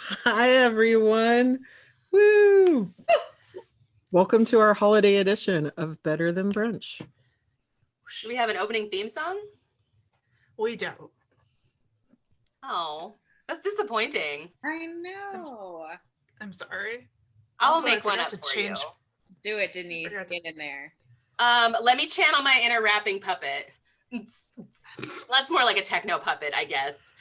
Hi, everyone. Woo! Welcome to our holiday edition of Better Than Brunch. Do we have an opening theme song? We don't. Oh, that's disappointing. I know. I'm sorry. I'll Also, make I one forgot up to for change. you. Do it, Denise. Forgot to- Get in there. Let me channel my inner rapping puppet. That's more like a techno puppet, I guess.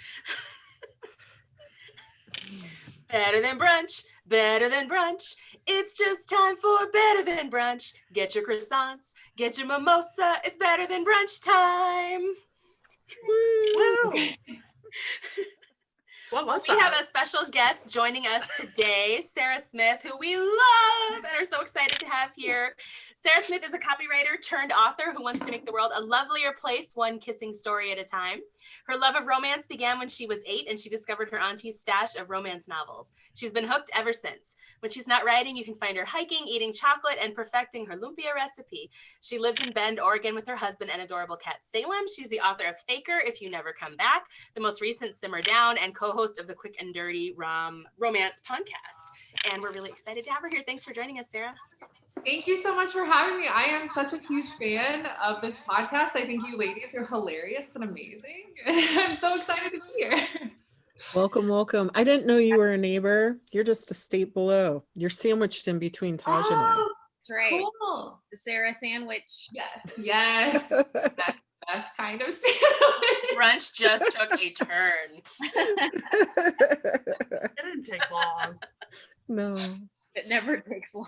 Better than brunch, better than brunch. It's just time for better than brunch. Get your croissants, get your mimosa. It's better than brunch time. Woo! What was We that? have a special guest joining us today, Sarah Smith, who we love and are so excited to have here. Sarah Smith is a copywriter turned author who wants to make the world a lovelier place, one kissing story at a time. Her love of romance began when she was 8 and she discovered her auntie's stash of romance novels. She's been hooked ever since. When she's not writing, you can find her hiking, eating chocolate, and perfecting her lumpia recipe. She lives in Bend, Oregon with her husband and adorable cat Salem. She's the author of Faker, If You Never Come Back, the most recent Simmer Down, and co-host of the Quick and Dirty Romance podcast. And we're really excited to have her here. Thanks for joining us, Sarah. Thank you so much for having me. I am such a huge fan of this podcast. I think you ladies are hilarious and amazing. I'm so excited to be here. Welcome, welcome. I didn't know you were a neighbor. You're just a state below. You're sandwiched in between Taj and I. That's right. Cool. The Sarah sandwich. Yes. That's kind of sandwich. Brunch just took a turn. It didn't take long. No. It never takes long.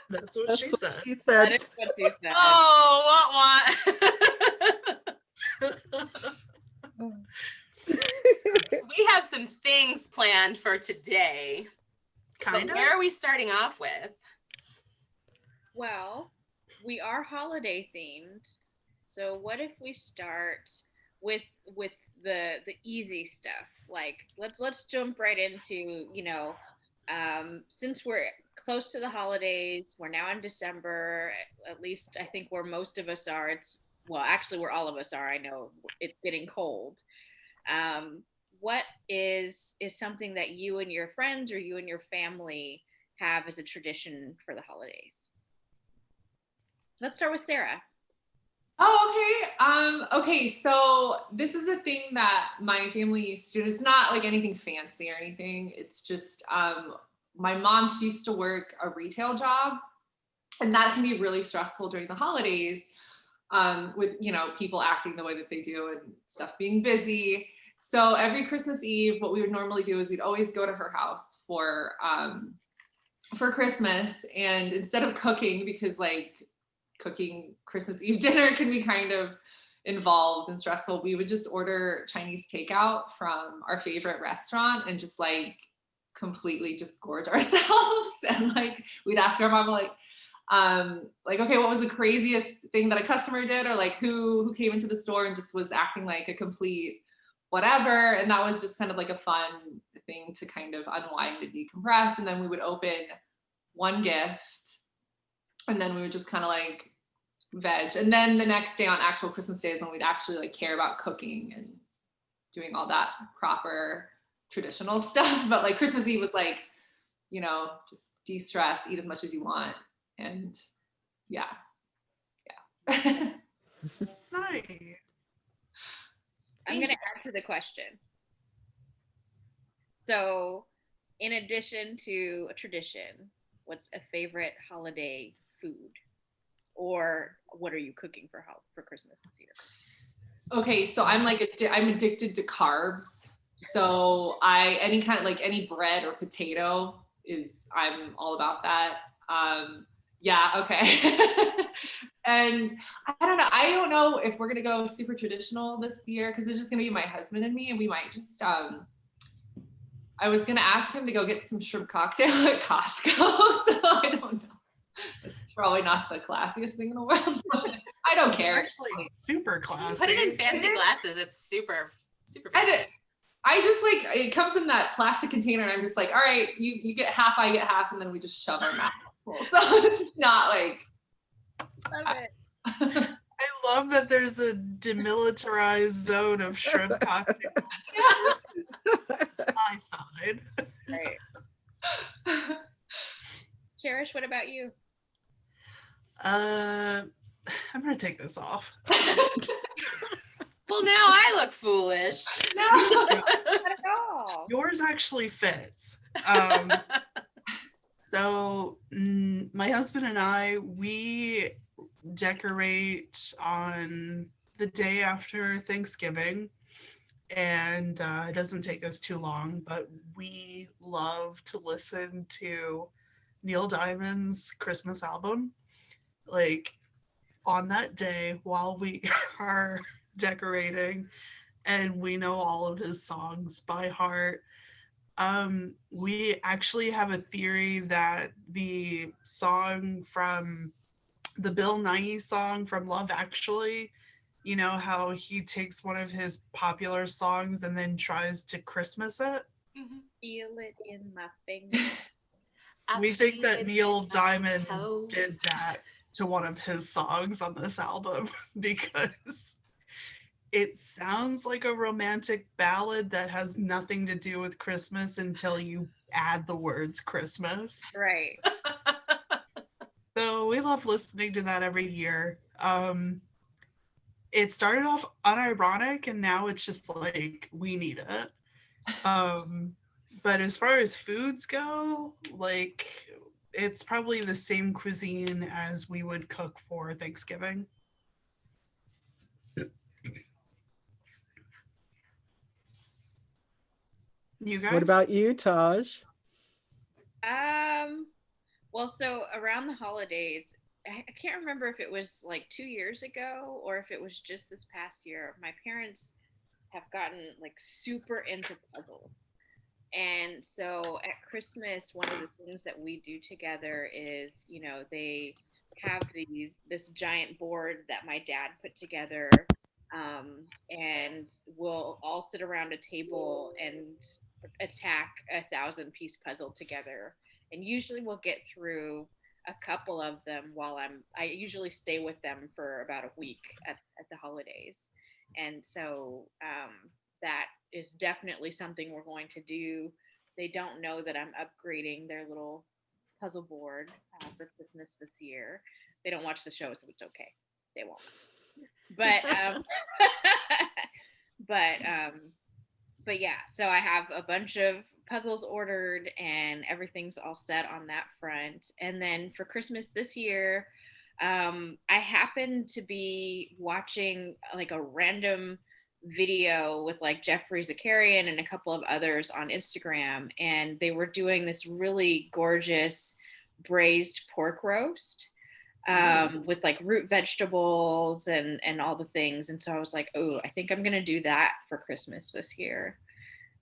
That's what That's she what said. he That said. is what she said. Oh, what? We have some things planned for today. Kind But of. where are we starting off with? Well, we are holiday themed. So what if we start with the easy stuff? Like let's jump right into, since we're close to the holidays, we're now in December, at least I think where most of us are. Actually where all of us are. I know it's getting cold. What is something that you and your friends or you and your family have as a tradition for the holidays? Let's start with Sarah. Oh, okay. Okay, so this is a thing that my family used to do. It's not like anything fancy or anything. It's just my mom, she used to work a retail job, and that can be really stressful during the holidays, with people acting the way that they do and stuff being busy. So every Christmas Eve, what we would normally do is we'd always go to her house for Christmas, and instead of cooking, because like cooking Christmas Eve dinner can be kind of involved and stressful, we would just order Chinese takeout from our favorite restaurant and just like completely just gorge ourselves. And like we'd ask our mom okay, what was the craziest thing that a customer did, or like who came into the store and just was acting like a complete whatever. And that was just kind of like a fun thing to kind of unwind and decompress. And then we would open one gift, and then we would just kind of like veg. And then the next day on actual Christmas Day is when we'd actually like care about cooking and doing all that proper traditional stuff. But like Christmas Eve was like, just de-stress, eat as much as you want. And yeah. Nice. I'm going to add to the question. So, in addition to a tradition, what's a favorite holiday food? Or what are you cooking for Christmas this year? Okay, so I'm addicted to carbs. So any kind of like any bread or potato I'm all about that. Yeah, okay. And I don't know if we're gonna go super traditional this year, because it's just gonna be my husband and me, and we might just I was gonna ask him to go get some shrimp cocktail at Costco, so I don't know. It's probably not the classiest thing in the world, but I don't care. It's actually super classy. Put it in fancy glasses. It's super, super fancy. I just like, it comes in that plastic container, and I'm just like, all right, you get half, I get half, and then we just shove our mouth full. So it's just not like. Love it. I love that there's a demilitarized zone of shrimp cocktails. what about you? I'm gonna take this off. Well, now I look foolish. Not at all. Yours actually fits. So my husband and I, we decorate on the day after Thanksgiving, and it doesn't take us too long, but we love to listen to Neil Diamond's Christmas album, like on that day while we are decorating, and we know all of his songs by heart. We actually have a theory that the song from the Bill Nighy song from Love Actually, you know how he takes one of his popular songs and then tries to Christmas it? Mhm. Feel it in my fingers. I We think feel that it Neil in my Diamond toes. did that to one of his songs on this album because it sounds like a romantic ballad that has nothing to do with Christmas until you add the words Christmas. Right. So we love listening to that every year. It started off unironic and now it's just like we need it. But as far as foods go, like it's probably the same cuisine as we would cook for Thanksgiving. You guys? What about you, Taj? Well, so around the holidays, I can't remember if it was like 2 years ago or if it was just this past year. My parents have gotten like super into puzzles. And so at Christmas, one of the things that we do together is, they have this giant board that my dad put together, and we'll all sit around a table and attack 1,000-piece puzzle together. And usually we'll get through a couple of them I usually stay with them for about a week at the holidays. And so that is definitely something we're going to do. They don't know that I'm upgrading their little puzzle board for Christmas this year. They don't watch the show, so it's okay. They won't. But but yeah, so I have a bunch of puzzles ordered and everything's all set on that front. And then for Christmas this year, I happened to be watching like a random video with like Jeffrey Zakarian and a couple of others on Instagram, and they were doing this really gorgeous braised pork roast with like root vegetables and all the things. And so I was like, oh, I think I'm gonna do that for Christmas this year.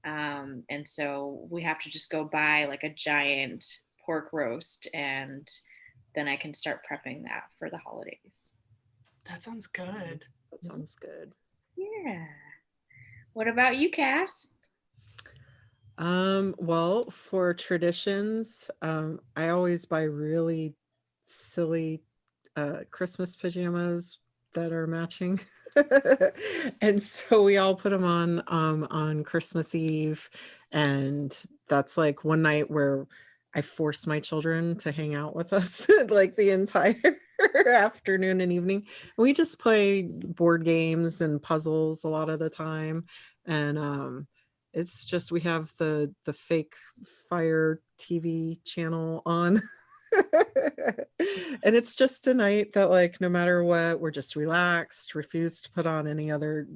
And so we have to just go buy like a giant pork roast, and then I can start prepping that for the holidays. That sounds good. That sounds good. Yeah. What about you, Cass? Well, for traditions, I always buy really silly Christmas pajamas that are matching. And so we all put them on Christmas Eve, and that's like one night where I force my children to hang out with us like the entire afternoon and evening. We just play board games and puzzles a lot of the time, and it's just we have the fake Fire TV channel on. And it's just a night that like no matter what, we're just relaxed, refuse to put on any other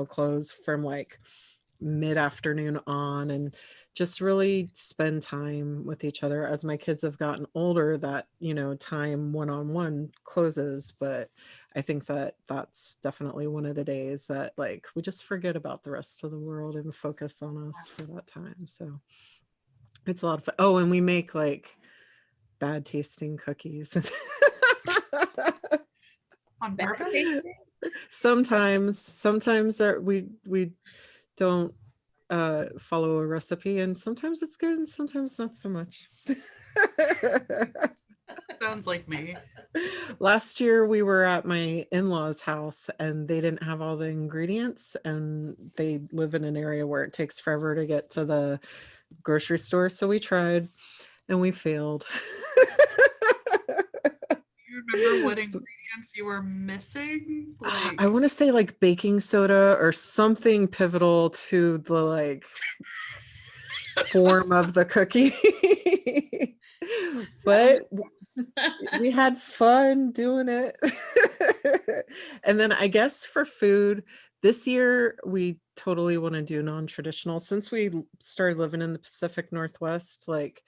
clothes from like mid-afternoon on, and just really spend time with each other. As my kids have gotten older, that time one-on-one closes, but I think that that's definitely one of the days that like we just forget about the rest of the world and focus on us for that time. So it's a lot of fun. Oh, and we make like bad tasting cookies. On purpose? Sometimes we don't follow a recipe, and sometimes it's good and sometimes not so much. Sounds like me. Last year we were at my in-laws' house and they didn't have all the ingredients, and they live in an area where it takes forever to get to the grocery store, so we tried and we failed. remember what ingredients you were missing? Like, I want to say like baking soda or something pivotal to the like form of the cookie. But we had fun doing it. And then I guess for food, this year we totally want to do non-traditional. Since we started living in the Pacific Northwest, like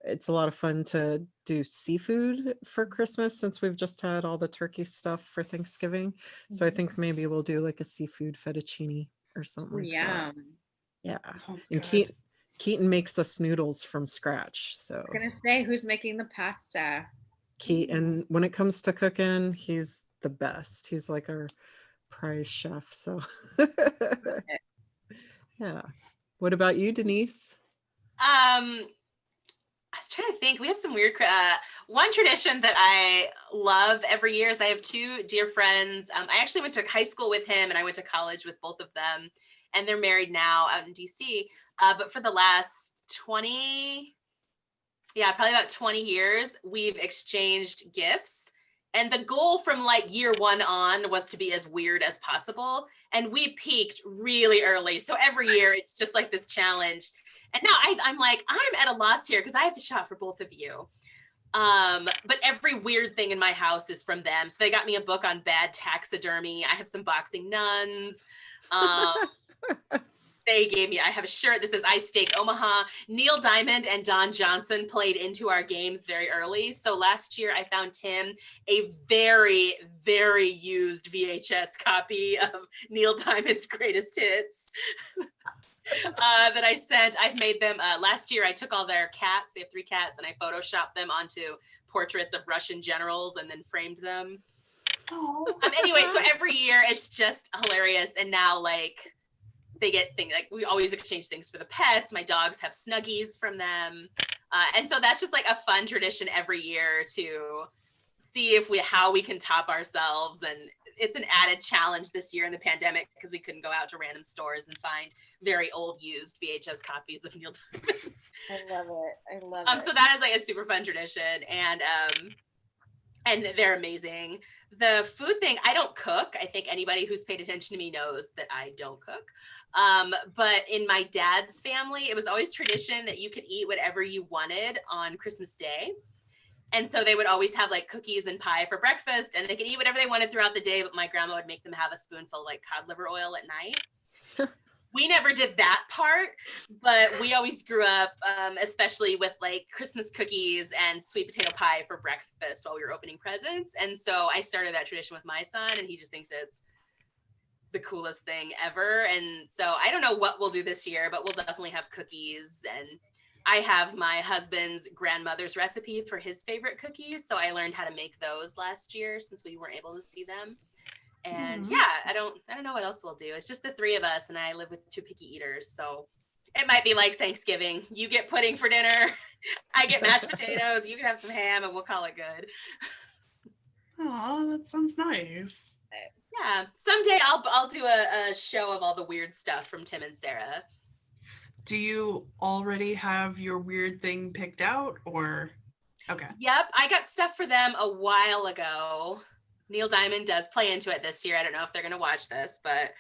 it's a lot of fun to do seafood for Christmas since we've just had all the turkey stuff for Thanksgiving. So I think maybe we'll do like a seafood fettuccine or something like that. Yum. Yeah. sounds And good. Keaton makes us noodles from scratch. So I'm gonna say, who's making the pasta? Keaton, when it comes to cooking, he's the best. He's like our prize chef. So yeah. What about you, Denise? I was trying to think. We have some weird. One tradition that I love every year is I have two dear friends. I actually went to high school with him, and I went to college with both of them, and they're married now out in DC. But for the last 20, yeah, probably about 20 years, we've exchanged gifts. And the goal from like year one on was to be as weird as possible. And we peaked really early. So every year it's just like this challenge. And now I'm like, I'm at a loss here because I have to shop for both of you. But every weird thing in my house is from them. So they got me a book on bad taxidermy. I have some boxing nuns. They gave me, I have a shirt that says I Stake Omaha. Neil Diamond and Don Johnson played into our games very early. So last year I found Tim a very, very used VHS copy of Neil Diamond's Greatest Hits that I sent. I've made them, last year I took all their cats, they have 3 cats, and I photoshopped them onto portraits of Russian generals and then framed them. Anyway, so every year it's just hilarious. And now like, they get things like we always exchange things for the pets. My dogs have Snuggies from them. And so that's just like a fun tradition every year to see how we can top ourselves. And it's an added challenge this year in the pandemic because we couldn't go out to random stores and find very old used VHS copies of Neil Diamond. I love it. I love it. So that is like a super fun tradition. And they're amazing. The food thing, I don't cook. I think anybody who's paid attention to me knows that I don't cook. But in my dad's family, it was always tradition that you could eat whatever you wanted on Christmas Day. And so they would always have like cookies and pie for breakfast, and they could eat whatever they wanted throughout the day. But my grandma would make them have a spoonful of like cod liver oil at night. We never did that part, but we always grew up, especially with like Christmas cookies and sweet potato pie for breakfast while we were opening presents. And so I started that tradition with my son, and he just thinks it's the coolest thing ever. And so I don't know what we'll do this year, but we'll definitely have cookies. And I have my husband's grandmother's recipe for his favorite cookies. So I learned how to make those last year since we weren't able to see them. And yeah, I don't know what else we'll do. It's just the 3 of us, and I live with 2 picky eaters. So it might be like Thanksgiving. You get pudding for dinner. I get mashed potatoes. You can have some ham, and we'll call it good. Oh, that sounds nice. Yeah, someday I'll do a show of all the weird stuff from Tim and Sarah. Do you already have your weird thing picked out, or? Okay. Yep, I got stuff for them a while ago. Neil Diamond does play into it this year. I don't know if they're going to watch this, but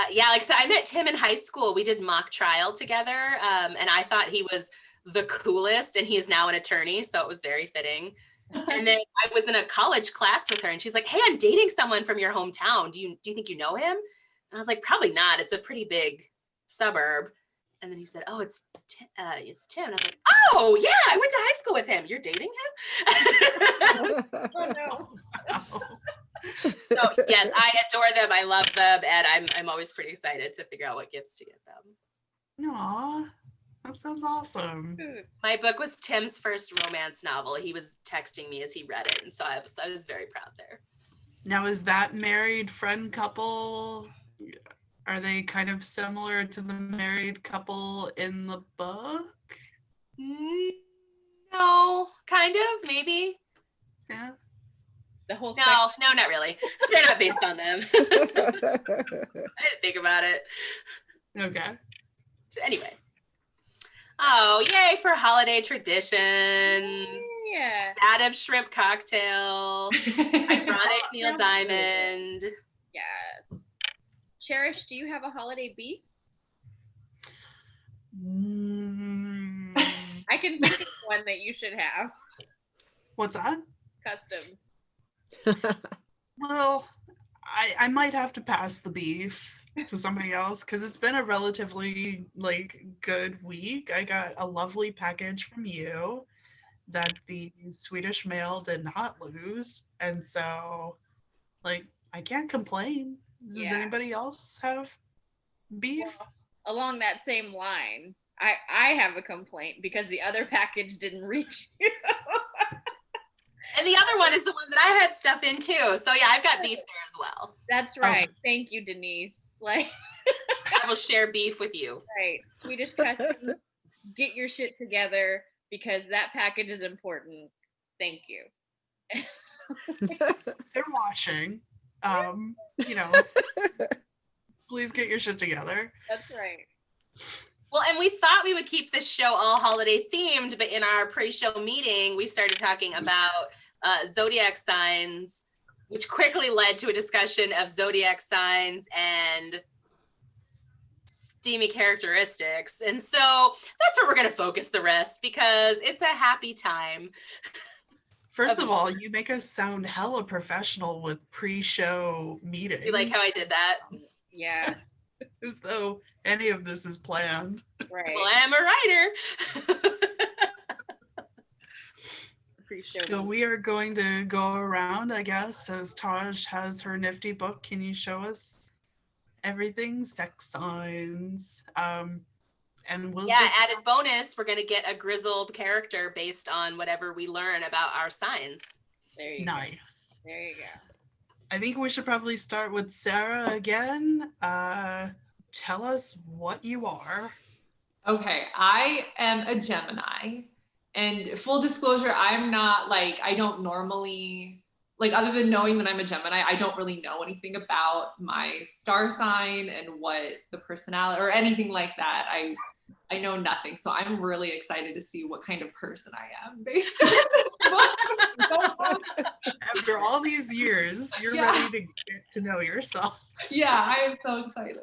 yeah, like I said, I met Tim in high school. We did mock trial together, and I thought he was the coolest, and he is now an attorney, so it was very fitting. And then I was in a college class with her, and she's like, "Hey, I'm dating someone from your hometown. Do you think you know him?" And I was like, "Probably not. It's a pretty big suburb." And then he said, "Oh, it's Tim." And I was like, "Oh, yeah, I went to high school with him. You're dating him?" Oh no. So yes, I adore them. I love them, and I'm always pretty excited to figure out what gifts to get them. Aw, that sounds awesome. My book was Tim's first romance novel. He was texting me as he read it, and so I was very proud there. Now, is that married friend couple? Are they kind of similar to the married couple in the book? No, kind of, maybe. Yeah. The whole No, not really. They're not based on them. I didn't think about it. Okay. Anyway. Oh, yay for holiday traditions. Yay, Yeah. Bad of shrimp cocktail. Ironic Neil Diamond. Yes. Cherish, do you have a holiday beef? I can think of one that you should have. What's that? Custom. Well, I might have to pass the beef to somebody else because it's been a relatively good week. I got a lovely package from you that the Swedish mail did not lose, and so I can't complain. Does anybody else have beef? Well, along that same line, I have a complaint because the other package didn't reach you. And the other one is the one that I had stuff in too. So yeah, I've got beef there as well. That's right. Thank you, Denise. I will share beef with you. Right. Swedish Customs, get your shit together because that package is important. Thank you. They're watching. Please get your shit together. That's right. Well, and we thought we would keep this show all holiday themed, but in our pre-show meeting, we started talking about zodiac signs, which quickly led to a discussion of zodiac signs and steamy characteristics. And so that's where we're going to focus the rest because it's a happy time. First of all, you make us sound hella professional with pre-show meetings. You like how I did that? Yeah. As though any of this is planned. Right. Well, I am a writer. So we are going to go around, I guess, as Taj has her nifty book. Can you show us everything? Sex signs. And we'll added bonus, we're going to get a grizzled character based on whatever we learn about our signs. There you nice. Go. There you go. I think we should probably start with Sarah again. Tell us what you are. Okay, I am a Gemini. And full disclosure, I'm not I don't normally, other than knowing that I'm a Gemini, I don't really know anything about my star sign and what the personality or anything like that. I know nothing. So I'm really excited to see what kind of person I am based on After all these years, you're ready to get to know yourself. Yeah, I am so excited.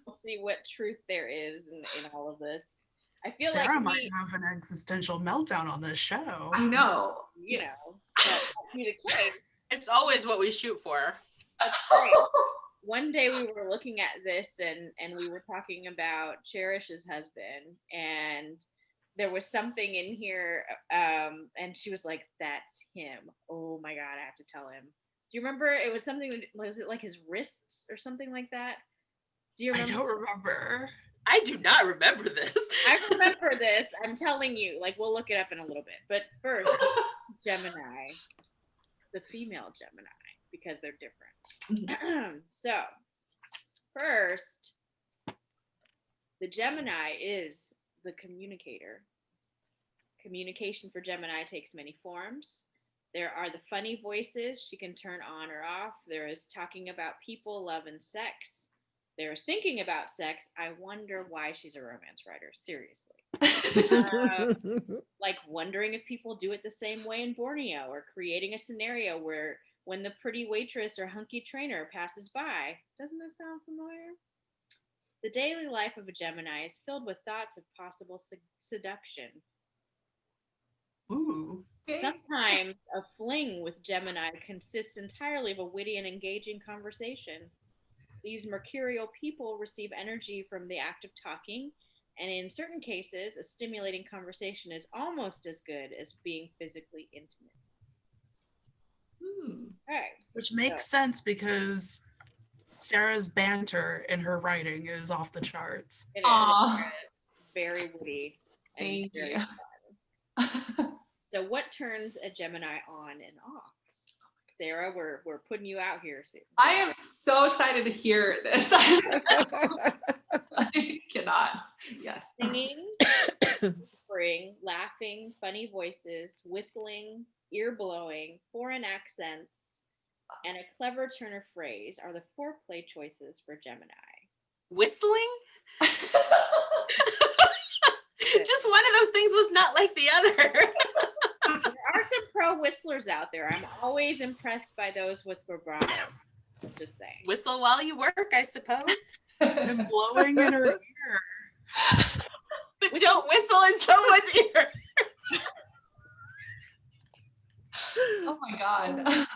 We'll see what truth there is in all of this. I feel Sarah might have an existential meltdown on this show. I know. It's always what we shoot for. That's great. One day we were looking at this and we were talking about Cherish's husband, and there was something in here and she was like, that's him. Oh my God, I have to tell him. Do you remember? It was something, was it like his wrists or something like that? Do you remember? I don't remember. I do not remember this. I remember this. I'm telling you, we'll look it up in a little bit. But first, Gemini, the female Gemini, because they're different. So, first, the Gemini is the communicator. Communication for Gemini takes many forms. There are the funny voices she can turn on or off. There is talking about people, love, and sex. There's thinking about sex. I wonder why she's a romance writer. Seriously. Wondering if people do it the same way in Borneo, or creating a scenario where when the pretty waitress or hunky trainer passes by. Doesn't that sound familiar? The daily life of a Gemini is filled with thoughts of possible seduction. Ooh. Sometimes a fling with Gemini consists entirely of a witty and engaging conversation. These mercurial people receive energy from the act of talking, and in certain cases, a stimulating conversation is almost as good as being physically intimate. Okay. Which makes sense because Sarah's banter in her writing is off the charts. It is very witty. And Thank very you. fun. So what turns a Gemini on and off? Sarah, we're putting you out here. I am so excited to hear this. I cannot. Yes. Singing, whispering, laughing, funny voices, whistling, ear blowing, foreign accents, and a clever turn of phrase are the foreplay choices for Gemini. Whistling? Just one of those things was not like the other. There are are some pro whistlers out there. I'm always impressed by those with vibrato. Just saying. Whistle while you work, I suppose. And blowing in her ear. But don't whistle in someone's ear. Oh my God.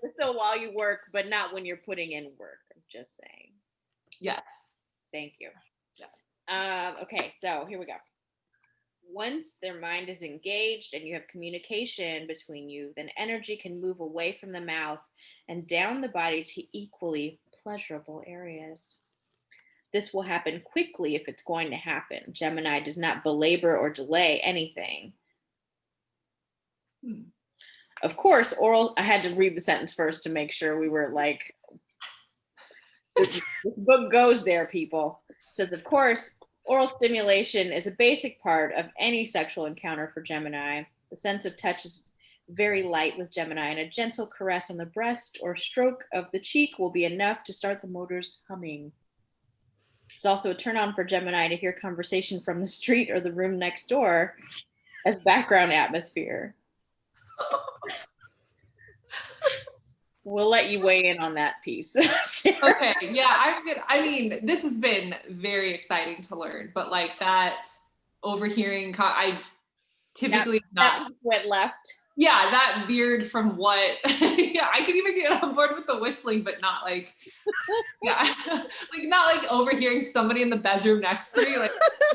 Whistle while you work, but not when you're putting in work. I'm just saying. Yes. Thank you. Yeah. Okay, so here we go. Once their mind is engaged and you have communication between you, then energy can move away from the mouth and down the body to equally pleasurable areas. This will happen quickly if it's going to happen. Gemini does not belabor or delay anything. Of course, oral, I had to read the sentence first to make sure we were like, this book goes there, people. It says, of course, oral stimulation is a basic part of any sexual encounter for Gemini. The sense of touch is very light with Gemini, and a gentle caress on the breast or stroke of the cheek will be enough to start the motors humming. It's also a turn on for Gemini to hear conversation from the street or the room next door as background atmosphere. We'll let you weigh in on that piece. Okay, yeah, I'm good. I mean, this has been very exciting to learn, but like that overhearing, I typically that went left. Yeah, that veered from what, yeah, I can even get on board with the whistling, but not like, yeah, like not like overhearing somebody in the bedroom next to me. Like,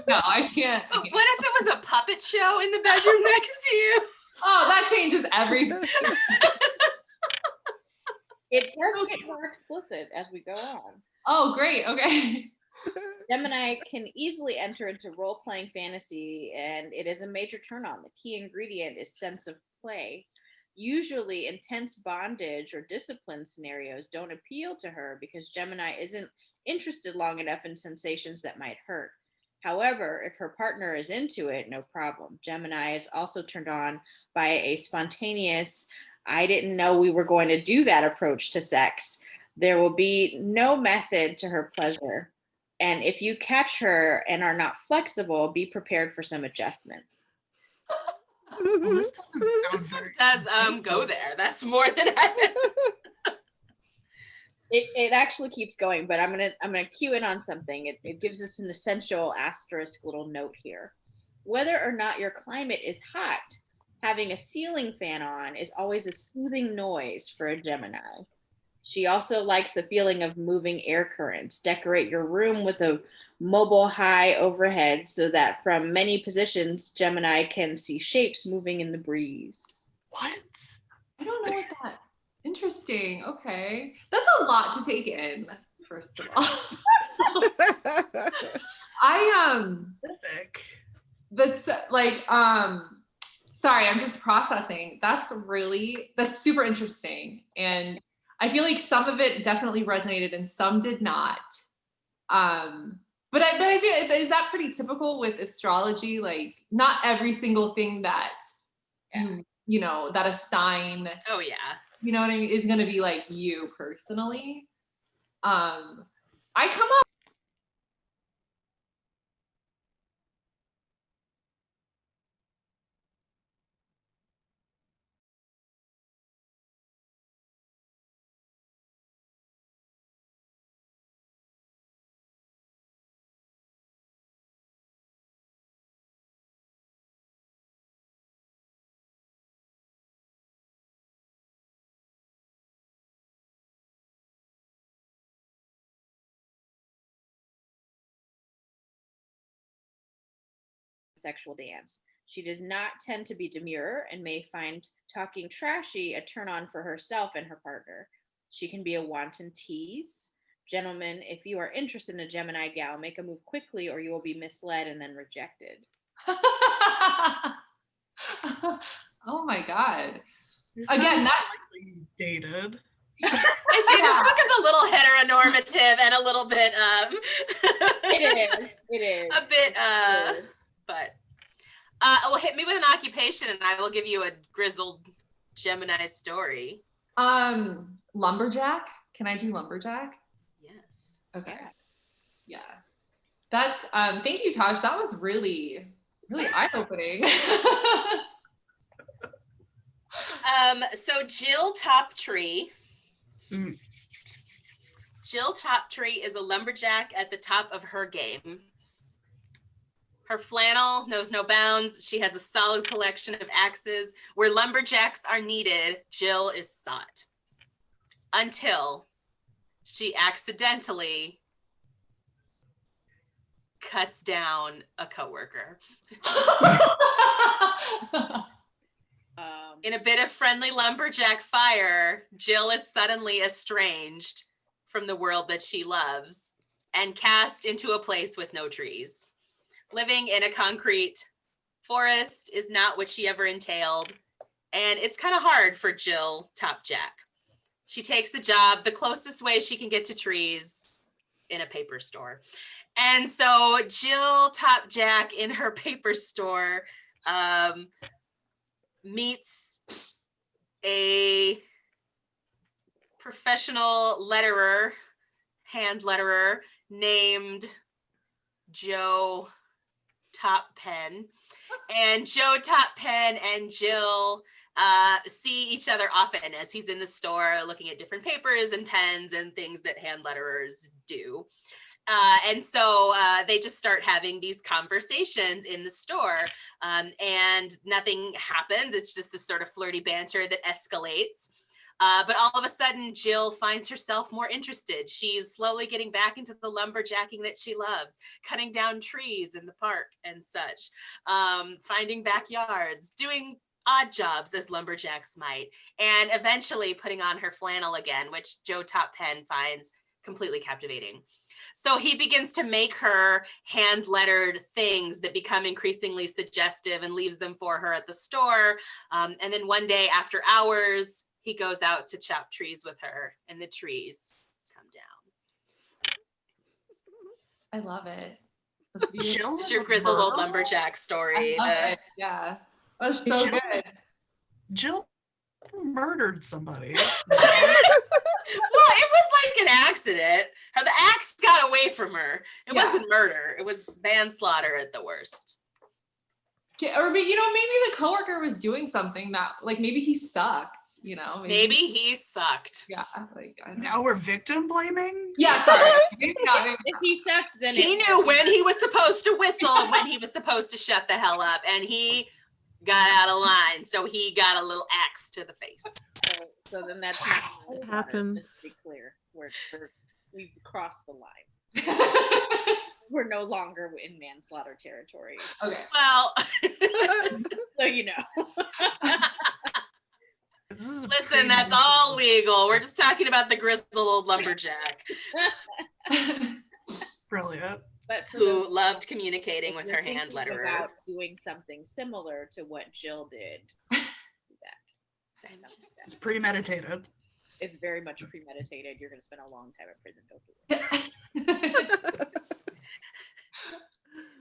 no, I can't. What if it was a puppet show in the bedroom next to you? Oh, that changes everything. It does get more explicit as we go on. Oh, great. Okay. Gemini can easily enter into role-playing fantasy, and it is a major turn-on. The key ingredient is sense of play. Usually, intense bondage or discipline scenarios don't appeal to her because Gemini isn't interested long enough in sensations that might hurt. However, if her partner is into it, no problem. Gemini is also turned on by a spontaneous, I didn't know we were going to do that approach to sex. There will be no method to her pleasure. And if you catch her and are not flexible, be prepared for some adjustments. Well, this doesn't sound very Does go there. That's more than I It actually keeps going, but I'm gonna cue in on something. It gives us an essential asterisk little note here. Whether or not your climate is hot, having a ceiling fan on is always a soothing noise for a Gemini. She also likes the feeling of moving air currents. Decorate your room with a mobile high overhead so that from many positions, Gemini can see shapes moving in the breeze. What? I don't know what that. Interesting. Okay. That's a lot to take in, first of all. Specific. That's like, sorry, I'm just processing. That's super interesting. And I feel like some of it definitely resonated and some did not. But I feel, is that pretty typical with astrology? Like not every single thing that, you know, that a sign, Oh yeah. you know what I mean, is going to be like you personally. I come up Sexual dance. She does not tend to be demure and may find talking trashy a turn on for herself and her partner. She can be a wanton tease. Gentlemen, if you are interested in a Gemini gal, make a move quickly or you will be misled and then rejected. Oh my God. This Again, sounds that- slightly dated. I see this book is a little heteronormative and a little bit It is. a bit but well, hit me with an occupation and I will give you a grizzled Gemini story. Lumberjack. Can I do lumberjack? Yes. Okay. Yeah. That's thank you, Taj. That was really, really eye-opening. So Jill Toptree. Mm. Jill Toptree is a lumberjack at the top of her game. Her flannel knows no bounds. She has a solid collection of axes. Where lumberjacks are needed, Jill is sought. Until she accidentally cuts down a coworker. In a bit of friendly lumberjack fire, Jill is suddenly estranged from the world that she loves and cast into a place with no trees. Living in a concrete forest is not what she ever entailed, and it's kind of hard for Jill Topjack. She takes the job the closest way she can get to trees, in a paper store. And so Jill Topjack in her paper store meets a professional letterer, hand letterer named Joe Toppen. And Joe Toppen and Jill see each other often as he's in the store looking at different papers and pens and things that hand letterers do. And so they just start having these conversations in the store, and nothing happens. It's just this sort of flirty banter that escalates. But all of a sudden, Jill finds herself more interested. She's slowly getting back into the lumberjacking that she loves, cutting down trees in the park and such, finding backyards, doing odd jobs as lumberjacks might, and eventually putting on her flannel again, which Joe Toppen finds completely captivating. So he begins to make her hand-lettered things that become increasingly suggestive and leaves them for her at the store. And then one day after hours, he goes out to chop trees with her, and the trees come down. I love it. That's beautiful. Jill It's was your a grizzled old murderer? lumberjack story. I love it. Yeah. That was so Jill- good. Jill murdered somebody. Well, it was like an accident. Her the axe got away from her. It Yeah. wasn't murder. It was manslaughter at the worst. Or maybe the coworker was doing something that, like, maybe he sucked, Maybe he sucked. Yeah, like, I don't know. Now we're victim blaming? Yeah, sorry. Maybe not, maybe If not. he sucked, then He knew when he was supposed to whistle and when he was supposed to shut the hell up, and he got out of line, so he got a little axe to the face. So then that's not It manslaughter, happens. Just to be clear, we've crossed the line. We're no longer in manslaughter territory. Okay. Well, So you know. This is a listen, that's all legal. We're just talking about the grizzled old lumberjack brilliant. But for who those loved communicating if with you're her hand thinking letterer. about doing something similar to what Jill did, do that. It's premeditated. It's very much premeditated. You're going to spend a long time in prison. Don't do it.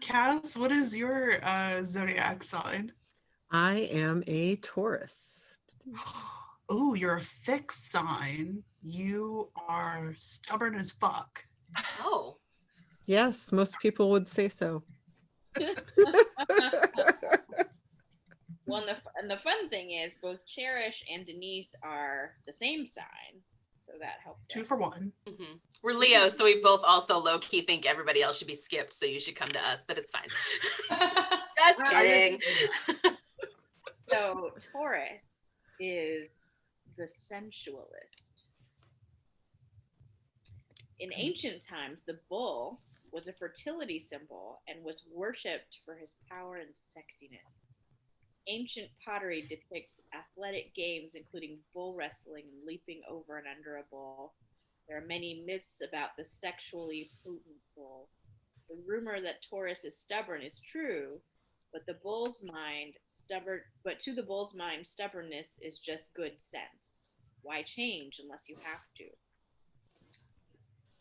Cass, what is your zodiac sign? I am a Taurus. Oh, you're a fixed sign. You are stubborn as fuck. Oh, Yes, most people would say so. Well, and the fun thing is both Cherish and Denise are the same sign, so that helps. 2 out. for 1. mhm. We're Leos, so we both also low-key think everybody else should be skipped, so you should come to us, but it's fine. Just kidding. So Taurus is the sensualist. In ancient times, the bull was a fertility symbol and was worshipped for his power and sexiness. Ancient pottery depicts athletic games, including bull wrestling and leaping over and under a bull. There are many myths about the sexually potent bull. The rumor that Taurus is stubborn is true, but to the bull's mind, stubbornness is just good sense. Why change unless you have to?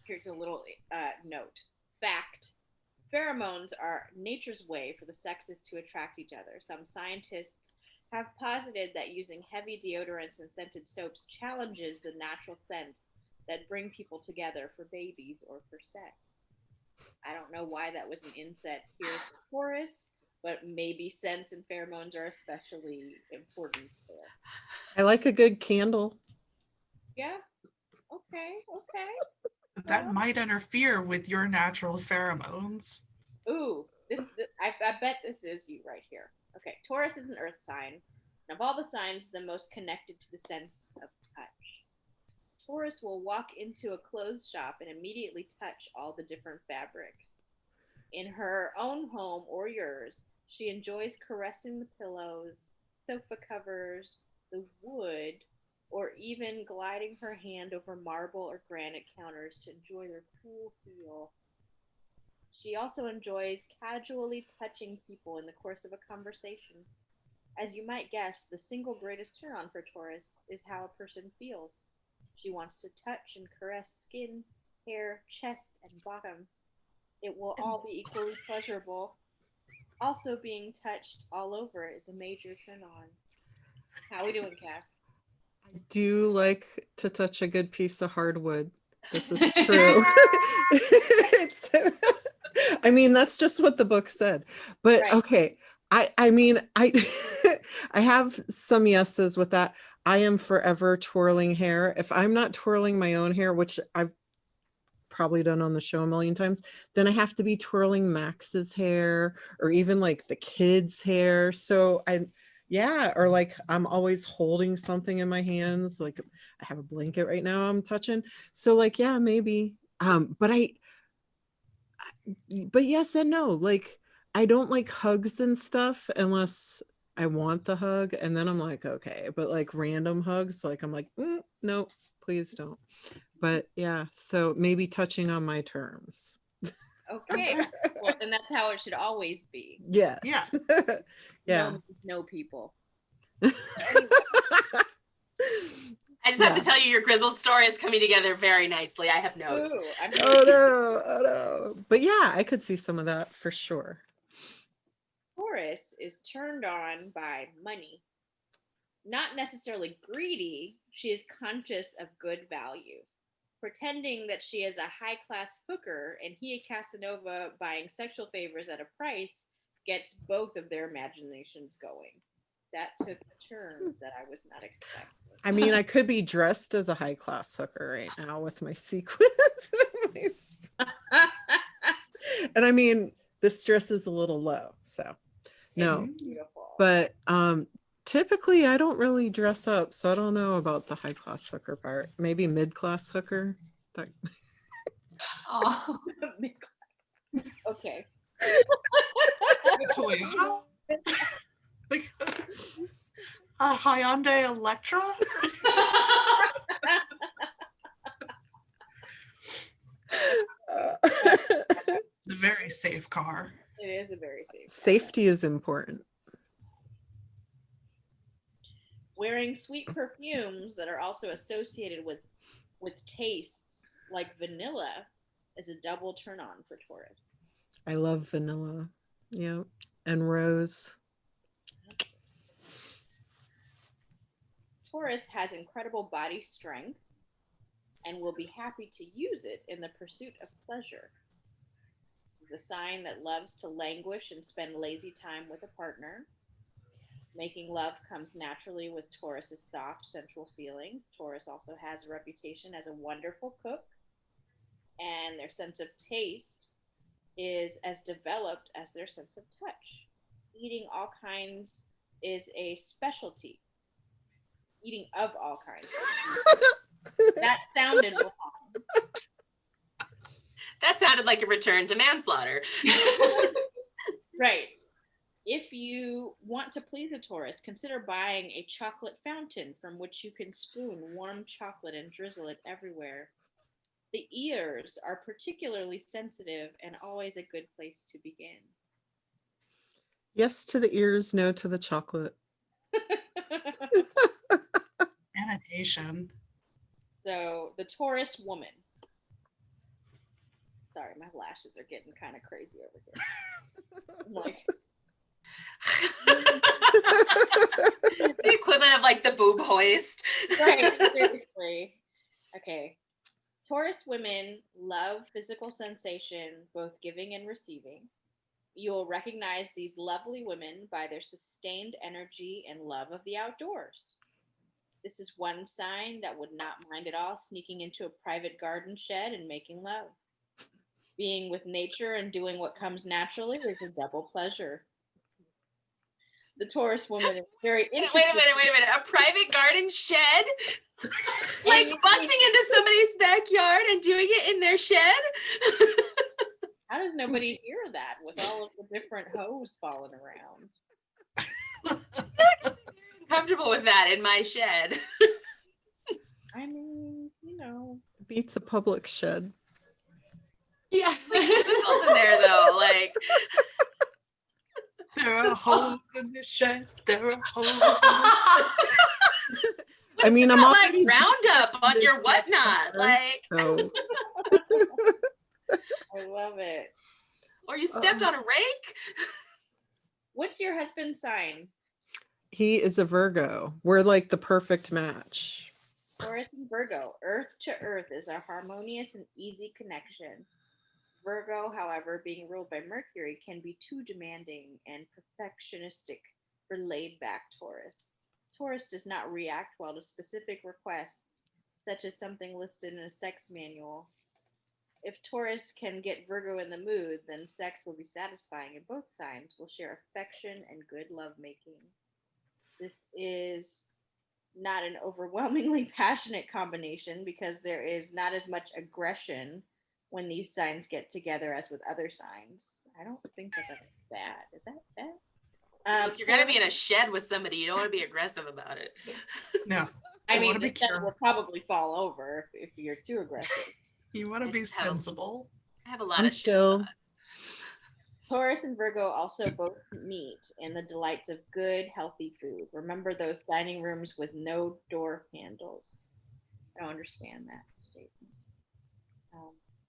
Here's a little note. Fact. Pheromones are nature's way for the sexes to attract each other. Some scientists have posited that using heavy deodorants and scented soaps challenges the natural scents that bring people together for babies or for sex. I don't know why that was an inset here for Taurus, but maybe scents and pheromones are especially important there. I like a good candle. Yeah. Okay. But that might interfere with your natural pheromones. Ooh, I bet this is you right here. Okay, Taurus is an earth sign, and of all the signs, the most connected to the sense of touch. Taurus will walk into a clothes shop and immediately touch all the different fabrics. In her own home or yours, she enjoys caressing the pillows, sofa covers, the wood, or even gliding her hand over marble or granite counters to enjoy their cool feel. She also enjoys casually touching people in the course of a conversation. As you might guess, the single greatest turn on for Taurus is how a person feels. She wants to touch and caress skin, hair, chest, and bottom. It will all be equally pleasurable. Also, being touched all over is a major turn on. How we doing, Cass? I do like to touch a good piece of hardwood. This is true. It's, I mean, that's just what the book said. But Right. okay, I mean, I I have some yeses with that. I am forever twirling hair. If I'm not twirling my own hair, which I've probably done on the show a million times, then I have to be twirling Max's hair or even like the kids' hair. So yeah, or like I'm always holding something in my hands. Like I have a blanket right now I'm touching. So like, yeah, maybe. But yes and no. Like I don't like hugs and stuff unless I want the hug. And then I'm like, okay, but like random hugs, like I'm like, no, please don't. But yeah, so maybe touching on my terms. Okay. Well, then that's how it should always be. Yes. Yeah. Yeah. No people. I just have to Yeah. tell you, your grizzled story is coming together very nicely. I have notes. Ooh, I'm Oh no, oh no. But yeah, I could see some of that for sure. Taurus is turned on by money. Not necessarily greedy, she is conscious of good value. Pretending that she is a high class hooker and he a Casanova buying sexual favors at a price gets both of their imaginations going. That took a turn that I was not expecting. I mean, I could be dressed as a high class hooker right now with my sequins. And I mean, this dress is a little low, so no. It's beautiful. But typically I don't really dress up, so I don't know about the high class hooker part. Maybe mid class hooker. Oh, Okay. A Toyota? Like a Hyundai Electra? It's a very safe car. It is a very safe. Safety is important. Wearing sweet perfumes that are also associated with tastes like vanilla is a double turn on for Taurus. I love vanilla. Yeah. And rose. Taurus has incredible body strength and will be happy to use it in the pursuit of pleasure. This is a sign that loves to languish and spend lazy time with a partner. Making love comes naturally with Taurus's soft, sensual feelings. Taurus also has a reputation as a wonderful cook, and their sense of taste is as developed as their sense of touch. Eating all kinds is a specialty. Eating of all kinds. That sounded wrong. That sounded like a return to manslaughter. Right. If you want to please a Taurus, consider buying a chocolate fountain from which you can spoon warm chocolate and drizzle it everywhere. The ears are particularly sensitive and always a good place to begin. Yes to the ears, no to the chocolate. Annotation. So, the Taurus woman. Sorry, my lashes are getting kind of crazy over here. I'm like, The equivalent of like the boob hoist. right, seriously. Okay. Taurus women love physical sensation, both giving and receiving. You'll recognize these lovely women by their sustained energy and love of the outdoors. This is one sign that would not mind at all sneaking into a private garden shed and making love. Being with nature and doing what comes naturally is a double pleasure. The Taurus woman is very Wait interested. a minute. A private garden shed? Like busting into somebody's backyard and doing it in their shed? How does nobody hear that with all of the different hose falling around? Comfortable with that in my shed. I mean, you know. Beats a public shed. Yeah. Chemicals in there though, like There are holes in the shed. There are holes in the I mean, I'm like already Roundup on your whatnot, like, so I love it. or you stepped on a rake. What's your husband's sign? he is a Virgo. We're like the perfect match. Taurus and Virgo. Earth to earth is a harmonious and easy connection. Virgo, however, being ruled by Mercury, can be too demanding and perfectionistic for laid-back Taurus. Taurus does not react well to specific requests, such as something listed in a sex manual. If Taurus can get Virgo in the mood, then sex will be satisfying, and both signs will share affection and good lovemaking. This is not an overwhelmingly passionate combination because there is not as much aggression when these signs get together as with other signs. I don't think that that's bad. Is that bad? If you're gonna be in a shed with somebody, you don't want to be aggressive about it. No. I You mean, wanna be the shed careful. will probably fall over if you're too aggressive. You want to be Just help. sensible. I have a lot I'm of shit. chill. Taurus and Virgo also both meet in the delights of good, healthy food. Remember those dining rooms with no door handles. I don't understand that statement.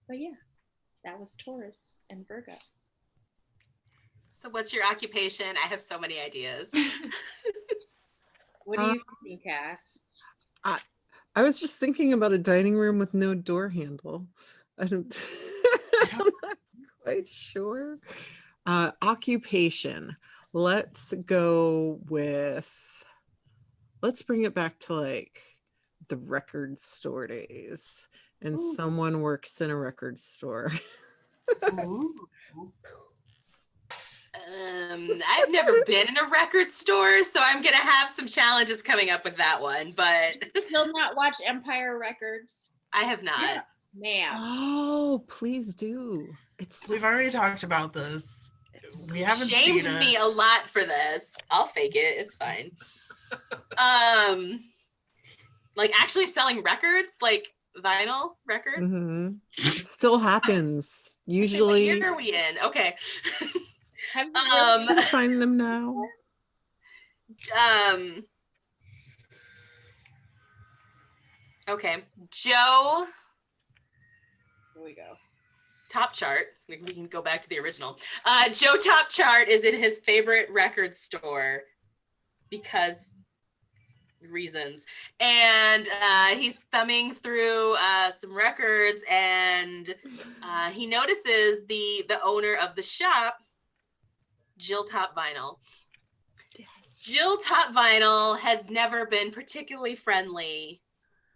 But yeah, that was Taurus and Virgo. So what's your occupation? I have so many ideas. What do you think, Cass? I was just thinking about a dining room with no door handle. I'm not quite sure. Occupation. Let's go with, let's bring it back to like the record store days. And Ooh. someone works in a record store. Ooh. I've never been in a record store, so I'm gonna have some challenges coming up with that one, but Still not watch Empire Records? I have not. Yeah. Man. Oh, please do. It's We've already talked about this. it's We haven't Shamed seen me it. a lot for this. I'll fake it. It's fine. Like actually selling records, like vinyl records. Mhm. It still happens. I say, what Usually year are we in? Okay. Have you really- you can find them now. Okay. Joe Here we go. Top Chart. We can go back to the original. Joe Top Chart is in his favorite record store because reasons. And he's thumbing through some records, and he notices the owner of the shop, Jill Top Vinyl. Yes. Jill Top Vinyl has never been particularly friendly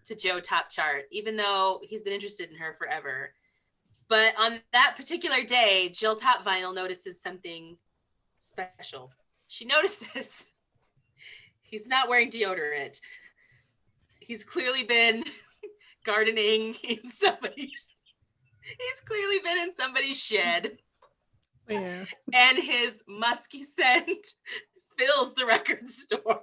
to Joe Top Chart, even though he's been interested in her forever. But on that particular day, Jill Top Vinyl notices something special. She notices he's not wearing deodorant. He's clearly been gardening in somebody's, he's clearly been in somebody's shed. Yeah. And his musky scent fills the record store.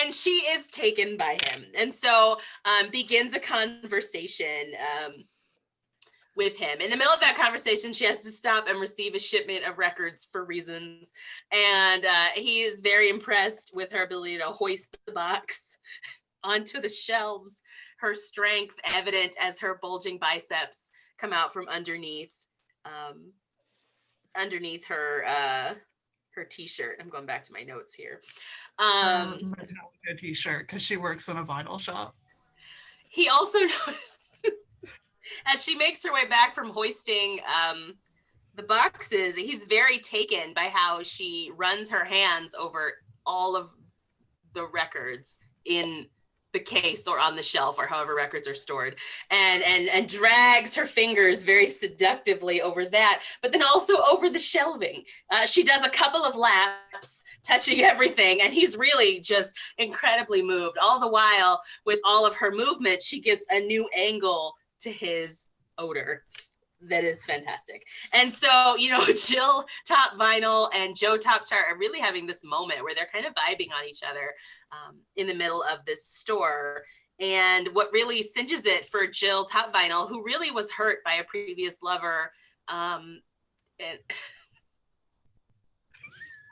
And she is taken by him. And so begins a conversation with him. In the middle of that conversation, she has to stop and receive a shipment of records for reasons. And he is very impressed with her ability to hoist the box onto the shelves, her strength evident as her bulging biceps come out from underneath her t-shirt. I'm going back to my notes here. Metallica t-shirt because she works in a vinyl shop. He also noticed as she makes her way back from hoisting the boxes, he's very taken by how she runs her hands over all of the records in the case or on the shelf or however records are stored, and drags her fingers very seductively over that, but then also over the shelving. She does a couple of laps touching everything, and he's really just incredibly moved. All the while, with all of her movement, she gets a new angle to his odor that is fantastic. And so, you know, Jill Top Vinyl and Joe Top Chart are really having this moment where they're kind of vibing on each other in the middle of this store. And what really cinches it for Jill Top Vinyl, who really was hurt by a previous lover, and I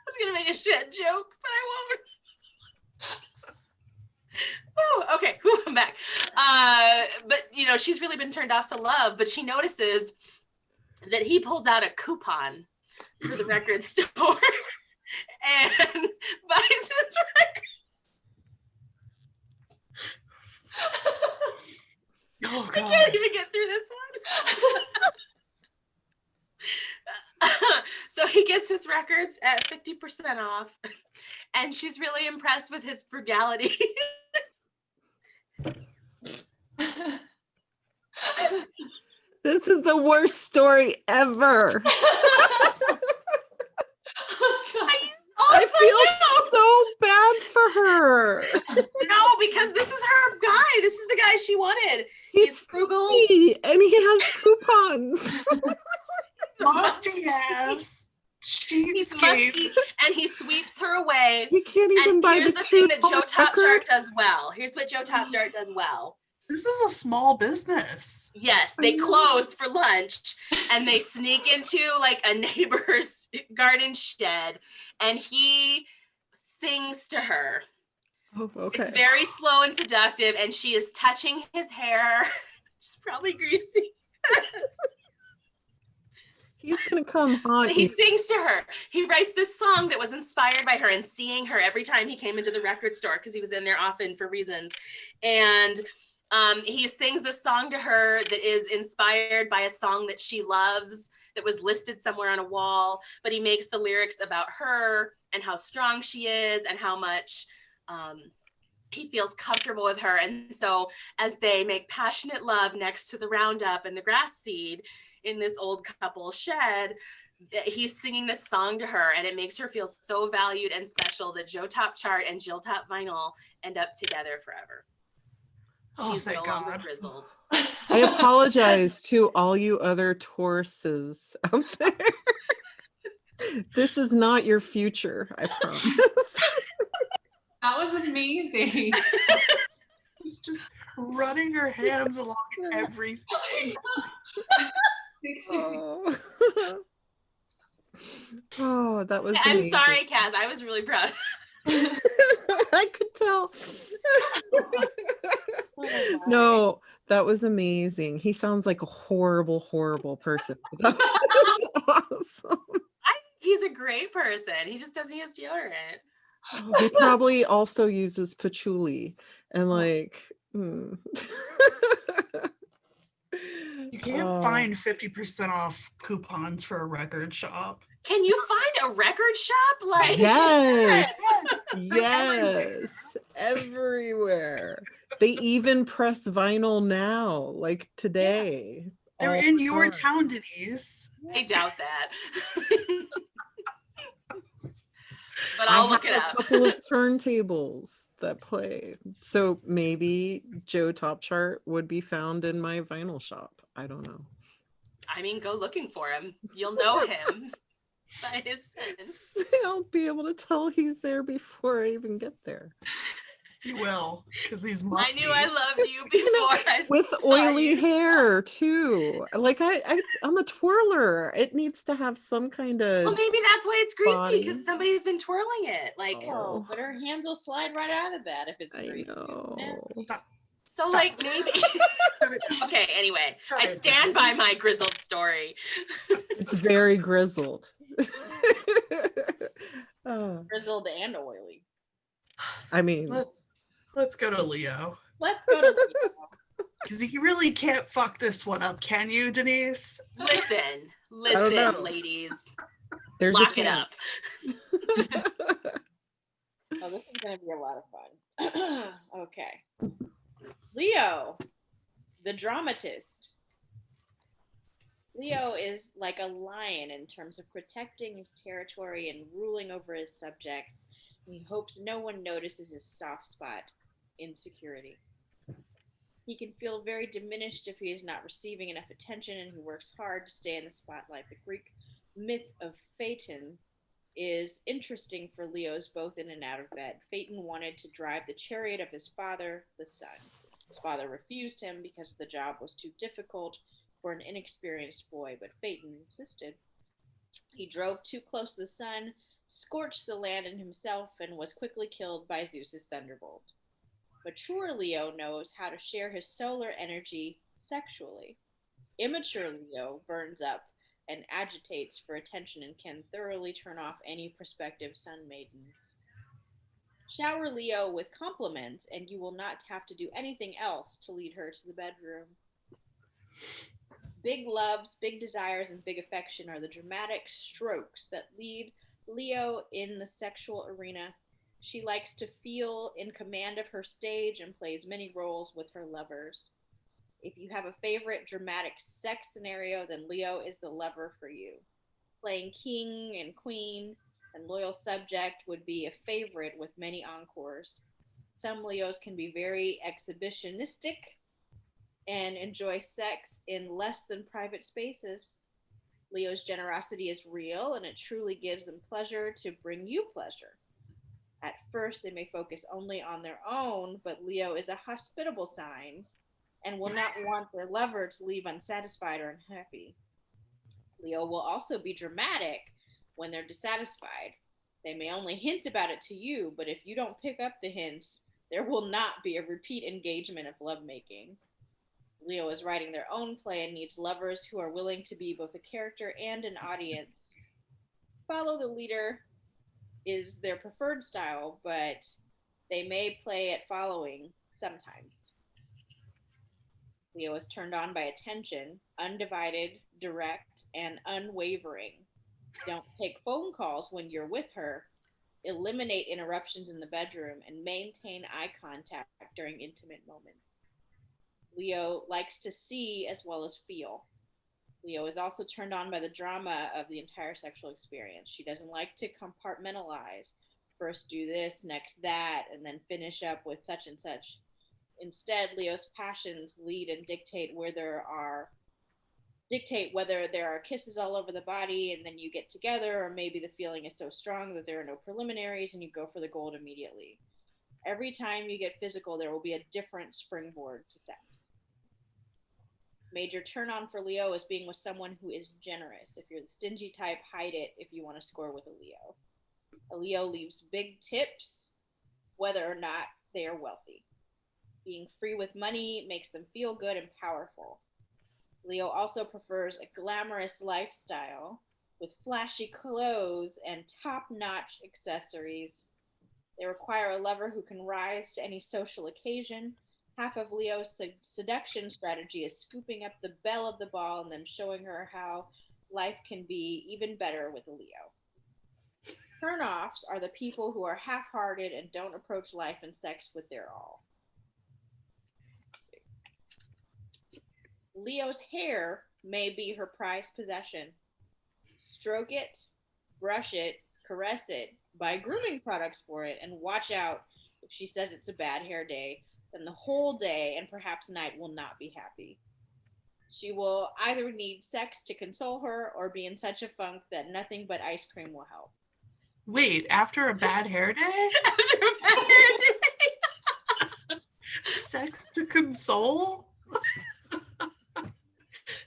was gonna make a shit joke, but I won't. Oh, okay, I'm back. But you know, she's really been turned off to love, but she notices that he pulls out a coupon for the record store and buys his records. Oh, I can't even get through this one. So he gets his records at 50% off, and she's really impressed with his frugality. This is the worst story ever. I feel so bad for her. No, because this is her guy. This is the guy she wanted. He's frugal. And he has coupons. Musty-ass. He's musty, and he sweeps her away. He can't even buy here's the the thing that Joe record. Top Chart does well. Here's what Joe Top Chart does well. This is a small business. Yes, they close for lunch and they sneak into like a neighbor's garden shed, and he sings to her. Oh, okay. It's very slow and seductive, and she is touching his hair. It's probably greasy. He's gonna come haunt He you. sings to her. He writes this song that was inspired by her and seeing her every time he came into the record store, because he was in there often for reasons. And he sings this song to her that is inspired by a song that she loves that was listed somewhere on a wall, but he makes the lyrics about her and how strong she is and how much he feels comfortable with her. And so as they make passionate love next to the Roundup and the grass seed in this old couple shed, he's singing this song to her, and it makes her feel so valued and special that Joe Top Chart and Jill Top Vinyl end up together forever. She's no longer grizzled. I apologize to all you other Tauruses out there. This is not your future, I promise. That was amazing. He's just running her hands along everything. Oh. Oh, that was I'm amazing. sorry, Kaz. I was really proud. I could tell. No, that was amazing. He sounds like a horrible, horrible person. That was awesome. He's a great person. He just doesn't use deodorant. Oh, he probably also uses patchouli and like. You can't find 50% off coupons for a record shop. Can you find a record shop? Like Yes, yes, everywhere. They even press vinyl now, like today. They're in your town, Denise. I doubt that. But I'll look it up. A couple of turntables that play. So maybe Joe Top Chart would be found in my vinyl shop. I don't know. I mean, go looking for him. You'll know him by his sense. I'll be able to tell he's there before I even get there. He will, because he's musty. I knew I loved you before I With saw oily you. hair too. Like I'm a twirler. It needs to have some kind of. Well, maybe that's why it's greasy, body. because somebody's been twirling it. Like, Oh. But her hands will slide right out of that if it's I greasy. know. so like maybe. Okay, anyway, I stand by my grizzled story. It's very grizzled. Oh, Grizzled and oily. I mean, Let's go to Leo. Let's go to Leo. Because you really can't fuck this one up, can you, Denise? Listen, don't know. ladies. There's Lock a it up. Oh, this is going to be a lot of fun. Okay. Leo, the dramatist. Leo is like a lion in terms of protecting his territory and ruling over his subjects. He hopes no one notices his soft spot, insecurity. He can feel very diminished if he is not receiving enough attention, and he works hard to stay in the spotlight. The Greek myth of Phaeton is interesting for Leos both in and out of bed. Phaeton wanted to drive the chariot of his father, the sun. His father refused him because the job was too difficult for an inexperienced boy, but Phaeton insisted. He drove too close to the sun, scorched the land and himself, and was quickly killed by Zeus's thunderbolt. Mature Leo knows how to share his solar energy sexually. Immature Leo burns up and agitates for attention and can thoroughly turn off any prospective sun maidens. Shower Leo with compliments, and you will not have to do anything else to lead her to the bedroom. Big loves, big desires, and big affection are the dramatic strokes that lead Leo in the sexual arena. She likes to feel in command of her stage and plays many roles with her lovers. If you have a favorite dramatic sex scenario, then Leo is the lover for you. Playing king and queen and loyal subject would be a favorite with many encores. Some Leos can be very exhibitionistic and enjoy sex in less than private spaces. Leo's generosity is real, and it truly gives them pleasure to bring you pleasure. At first, they may focus only on their own, but Leo is a hospitable sign and will not want their lover to leave unsatisfied or unhappy. Leo will also be dramatic when they're dissatisfied. They may only hint about it to you, but if you don't pick up the hints, there will not be a repeat engagement of lovemaking. Leo is writing their own play and needs lovers who are willing to be both a character and an audience. Follow the leader is their preferred style, but they may play at following sometimes. Leo is turned on by attention, undivided, direct, and unwavering. Don't take phone calls when you're with her. Eliminate interruptions in the bedroom and maintain eye contact during intimate moments. Leo likes to see as well as feel. Leo is also turned on by the drama of the entire sexual experience. She doesn't like to compartmentalize. First do this, next that, and then finish up with such and such. Instead, Leo's passions lead and dictate whether there are kisses all over the body and then you get together, or maybe the feeling is so strong that there are no preliminaries and you go for the gold immediately. Every time you get physical, there will be a different springboard to sex. Major turn on for Leo is being with someone who is generous. If you're the stingy type, hide it if you want to score with a Leo. A Leo leaves big tips whether or not they are wealthy. Being free with money makes them feel good and powerful. Leo also prefers a glamorous lifestyle with flashy clothes and top-notch accessories. They require a lover who can rise to any social occasion. Half of Leo's seduction strategy is scooping up the belle of the ball and then showing her how life can be even better with a Leo. Turn-offs are the people who are half-hearted and don't approach life and sex with their all. Leo's hair may be her prized possession. Stroke it, brush it, caress it, buy grooming products for it, and watch out if she says it's a bad hair day, then the whole day and perhaps night will not be happy. She will either need sex to console her or be in such a funk that nothing but ice cream will help. Wait, after a bad hair day? After a bad hair day. Sex to console?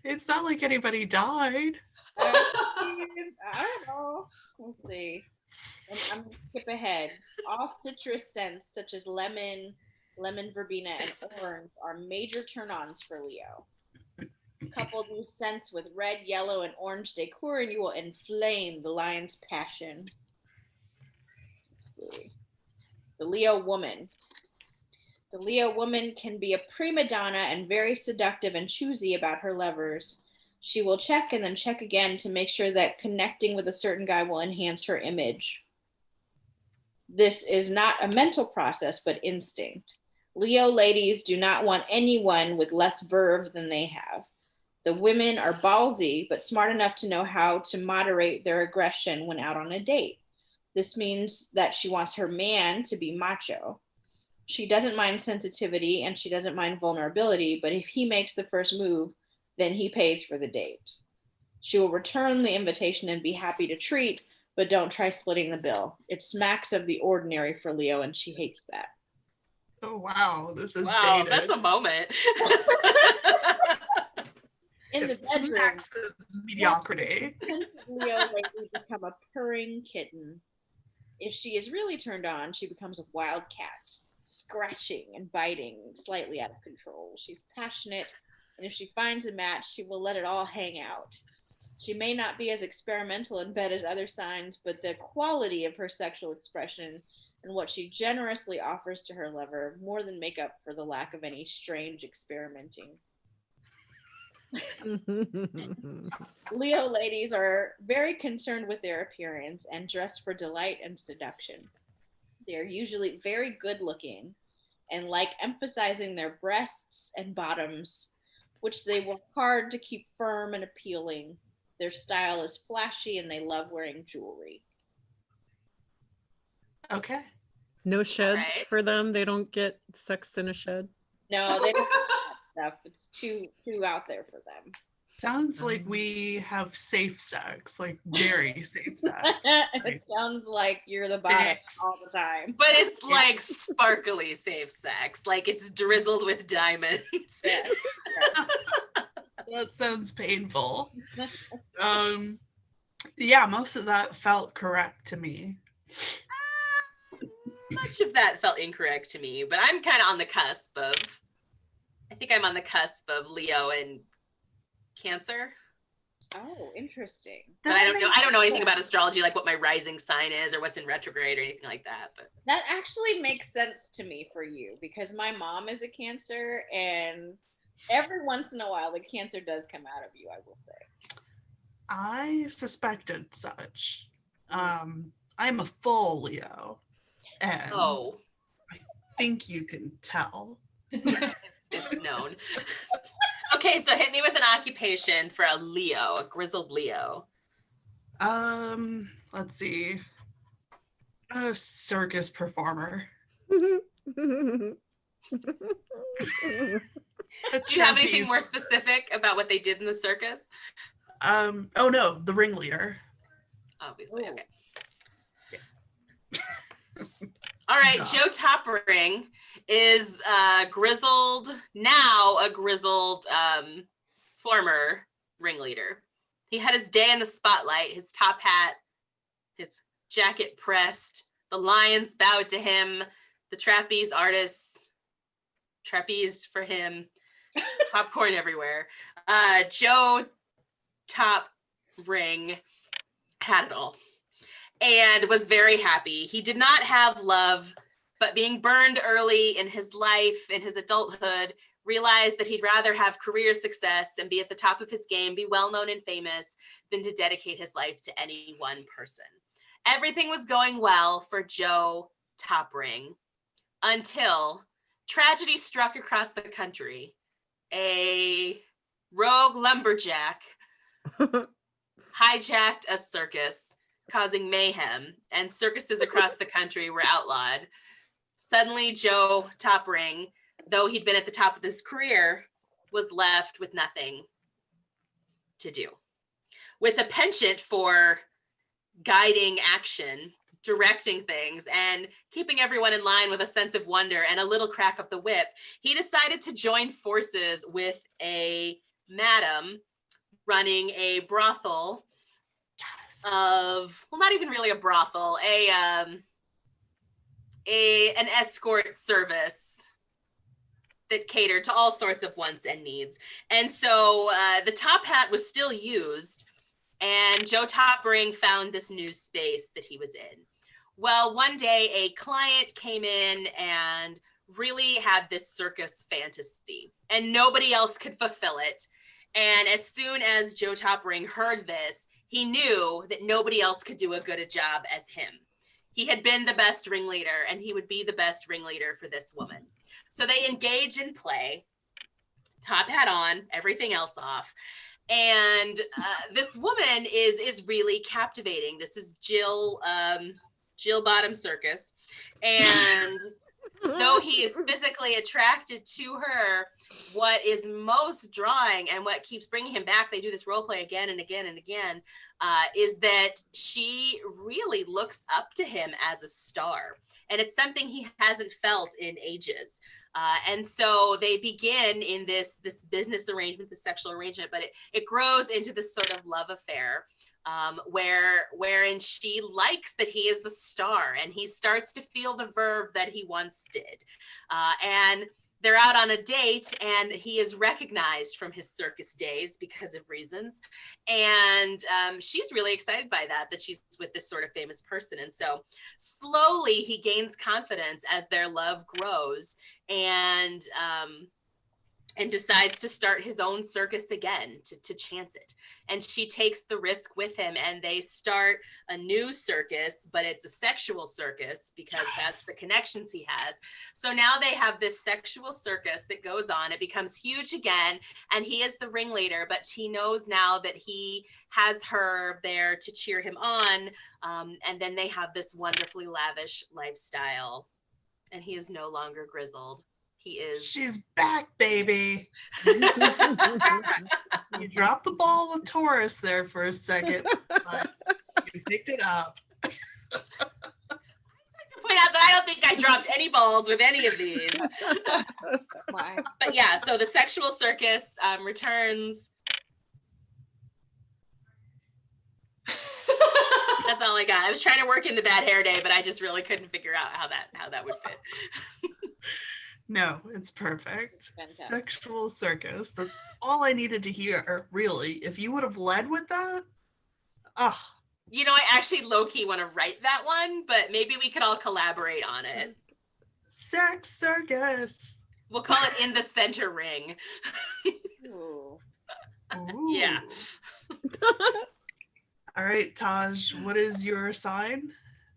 It's not like anybody died. I don't know. Let's see. I'm going to skip ahead. All citrus scents such as lemon verbena, and orange are major turn-ons for Leo. Couple these scents with red, yellow, and orange decor, and you will inflame the lion's passion. Let's see. The Leo woman. The Leo woman can be a prima donna and very seductive and choosy about her lovers. She will check and then check again to make sure that connecting with a certain guy will enhance her image. This is not a mental process, but instinct. Leo ladies do not want anyone with less verve than they have. The women are ballsy, but smart enough to know how to moderate their aggression when out on a date. This means that she wants her man to be macho. She doesn't mind sensitivity and she doesn't mind vulnerability, but if he makes the first move, then he pays for the date. She will return the invitation and be happy to treat, but don't try splitting the bill. It smacks of the ordinary for Leo, and she hates that. Oh, wow. This is Wow, dated. that's a moment. In the bedroom, Smacks of mediocrity. Leo lately become a purring kitten. If she is really turned on, she becomes a wild cat, scratching and biting, slightly out of control. She's passionate, and if she finds a match, she will let it all hang out. She may not be as experimental in bed as other signs, but the quality of her sexual expression and what she generously offers to her lover more than make up for the lack of any strange experimenting. Leo ladies are very concerned with their appearance and dress for delight and seduction. They are usually very good looking and like emphasizing their breasts and bottoms, which they work hard to keep firm and appealing. Their style is flashy and they love wearing jewelry. Okay. No sheds right. for them. They don't get sex in a shed. No, they don't do that stuff. It's too out there for them. Sounds like we have safe sex, like very safe sex. It sounds like you're the bottom Fix. all the time. But it's like sparkly safe sex, like it's drizzled with diamonds. Yeah. That sounds painful. Yeah, most of that felt correct to me. Much of that felt incorrect to me, but I'm kind of on the cusp of, I think I'm on the cusp of Leo and Cancer. Oh, interesting. But I don't know anything about astrology, like what my rising sign is or what's in retrograde or anything like that. But That actually makes sense to me for you because my mom is a Cancer, and every once in a while the Cancer does come out of you, I will say. I suspected such. I'm a full Leo, and I think you can tell. it's known. Okay, so hit me with an occupation for a Leo, a grizzled Leo. Let's see. A circus performer. Do you have anything more specific about what they did in the circus? Oh no, the ringleader. Obviously, Ooh. okay. All right, Yeah. Joe Toppering is grizzled, now a grizzled former ringleader. He had his day in the spotlight, his top hat, his jacket pressed, the lions bowed to him, the trapeze artists trapezed for him, popcorn everywhere. Joe Toppering had it all and was very happy. He did not have love, but being burned early in his life, in his adulthood, realized that he'd rather have career success and be at the top of his game, be well known and famous, than to dedicate his life to any one person. Everything was going well for Joe Toppering until tragedy struck across the country. A rogue lumberjack hijacked a circus, causing mayhem, and circuses across the country were outlawed. Suddenly, Joe Toppering, though he'd been at the top of his career, was left with nothing to do. With a penchant for guiding action, directing things, and keeping everyone in line with a sense of wonder and a little crack of the whip, he decided to join forces with a madam running a brothel of, well, not even really a brothel, an escort service that catered to all sorts of wants and needs. And so the top hat was still used, and Joe Toppering found this new space that he was in. Well, one day a client came in and really had this circus fantasy, and nobody else could fulfill it. And as soon as Joe Topring heard this, he knew that nobody else could do a good a job as him. He had been the best ringleader, and he would be the best ringleader for this woman. So they engage in play, top hat on, everything else off. And this woman is really captivating. This is Jill Bottom Circus. And though he is physically attracted to her, what is most drawing and what keeps bringing him back, they do this role play again and again and again, is that she really looks up to him as a star. And it's something he hasn't felt in ages. And so they begin in this business arrangement, this sexual arrangement, but it grows into this sort of love affair, wherein she likes that he is the star, and he starts to feel the verve that he once did. And they're out on a date, and he is recognized from his circus days because of reasons. And she's really excited by that she's with this sort of famous person. And so slowly he gains confidence as their love grows, and decides to start his own circus again, to chance it. And she takes the risk with him, and they start a new circus, but it's a sexual circus because that's the connections he has. So now they have this sexual circus that goes on. It becomes huge again, and he is the ringleader, but he knows now that he has her there to cheer him on. And then they have this wonderfully lavish lifestyle, and he is no longer grizzled. He is. She's back, baby. You dropped the ball with Taurus there for a second, but you picked it up. I just like to point out that I don't think I dropped any balls with any of these. Why? But yeah, so the sexual circus returns. That's all I got. I was trying to work in the bad hair day, but I just really couldn't figure out how that would fit. No, it's perfect. Fantastic. Sexual circus. That's all I needed to hear, really. If you would have led with that, You know, I actually low-key want to write that one, but maybe we could all collaborate on it. sex circus. We'll call it In the Center Ring. Ooh. Ooh. Yeah. All right, Taj, what is your sign?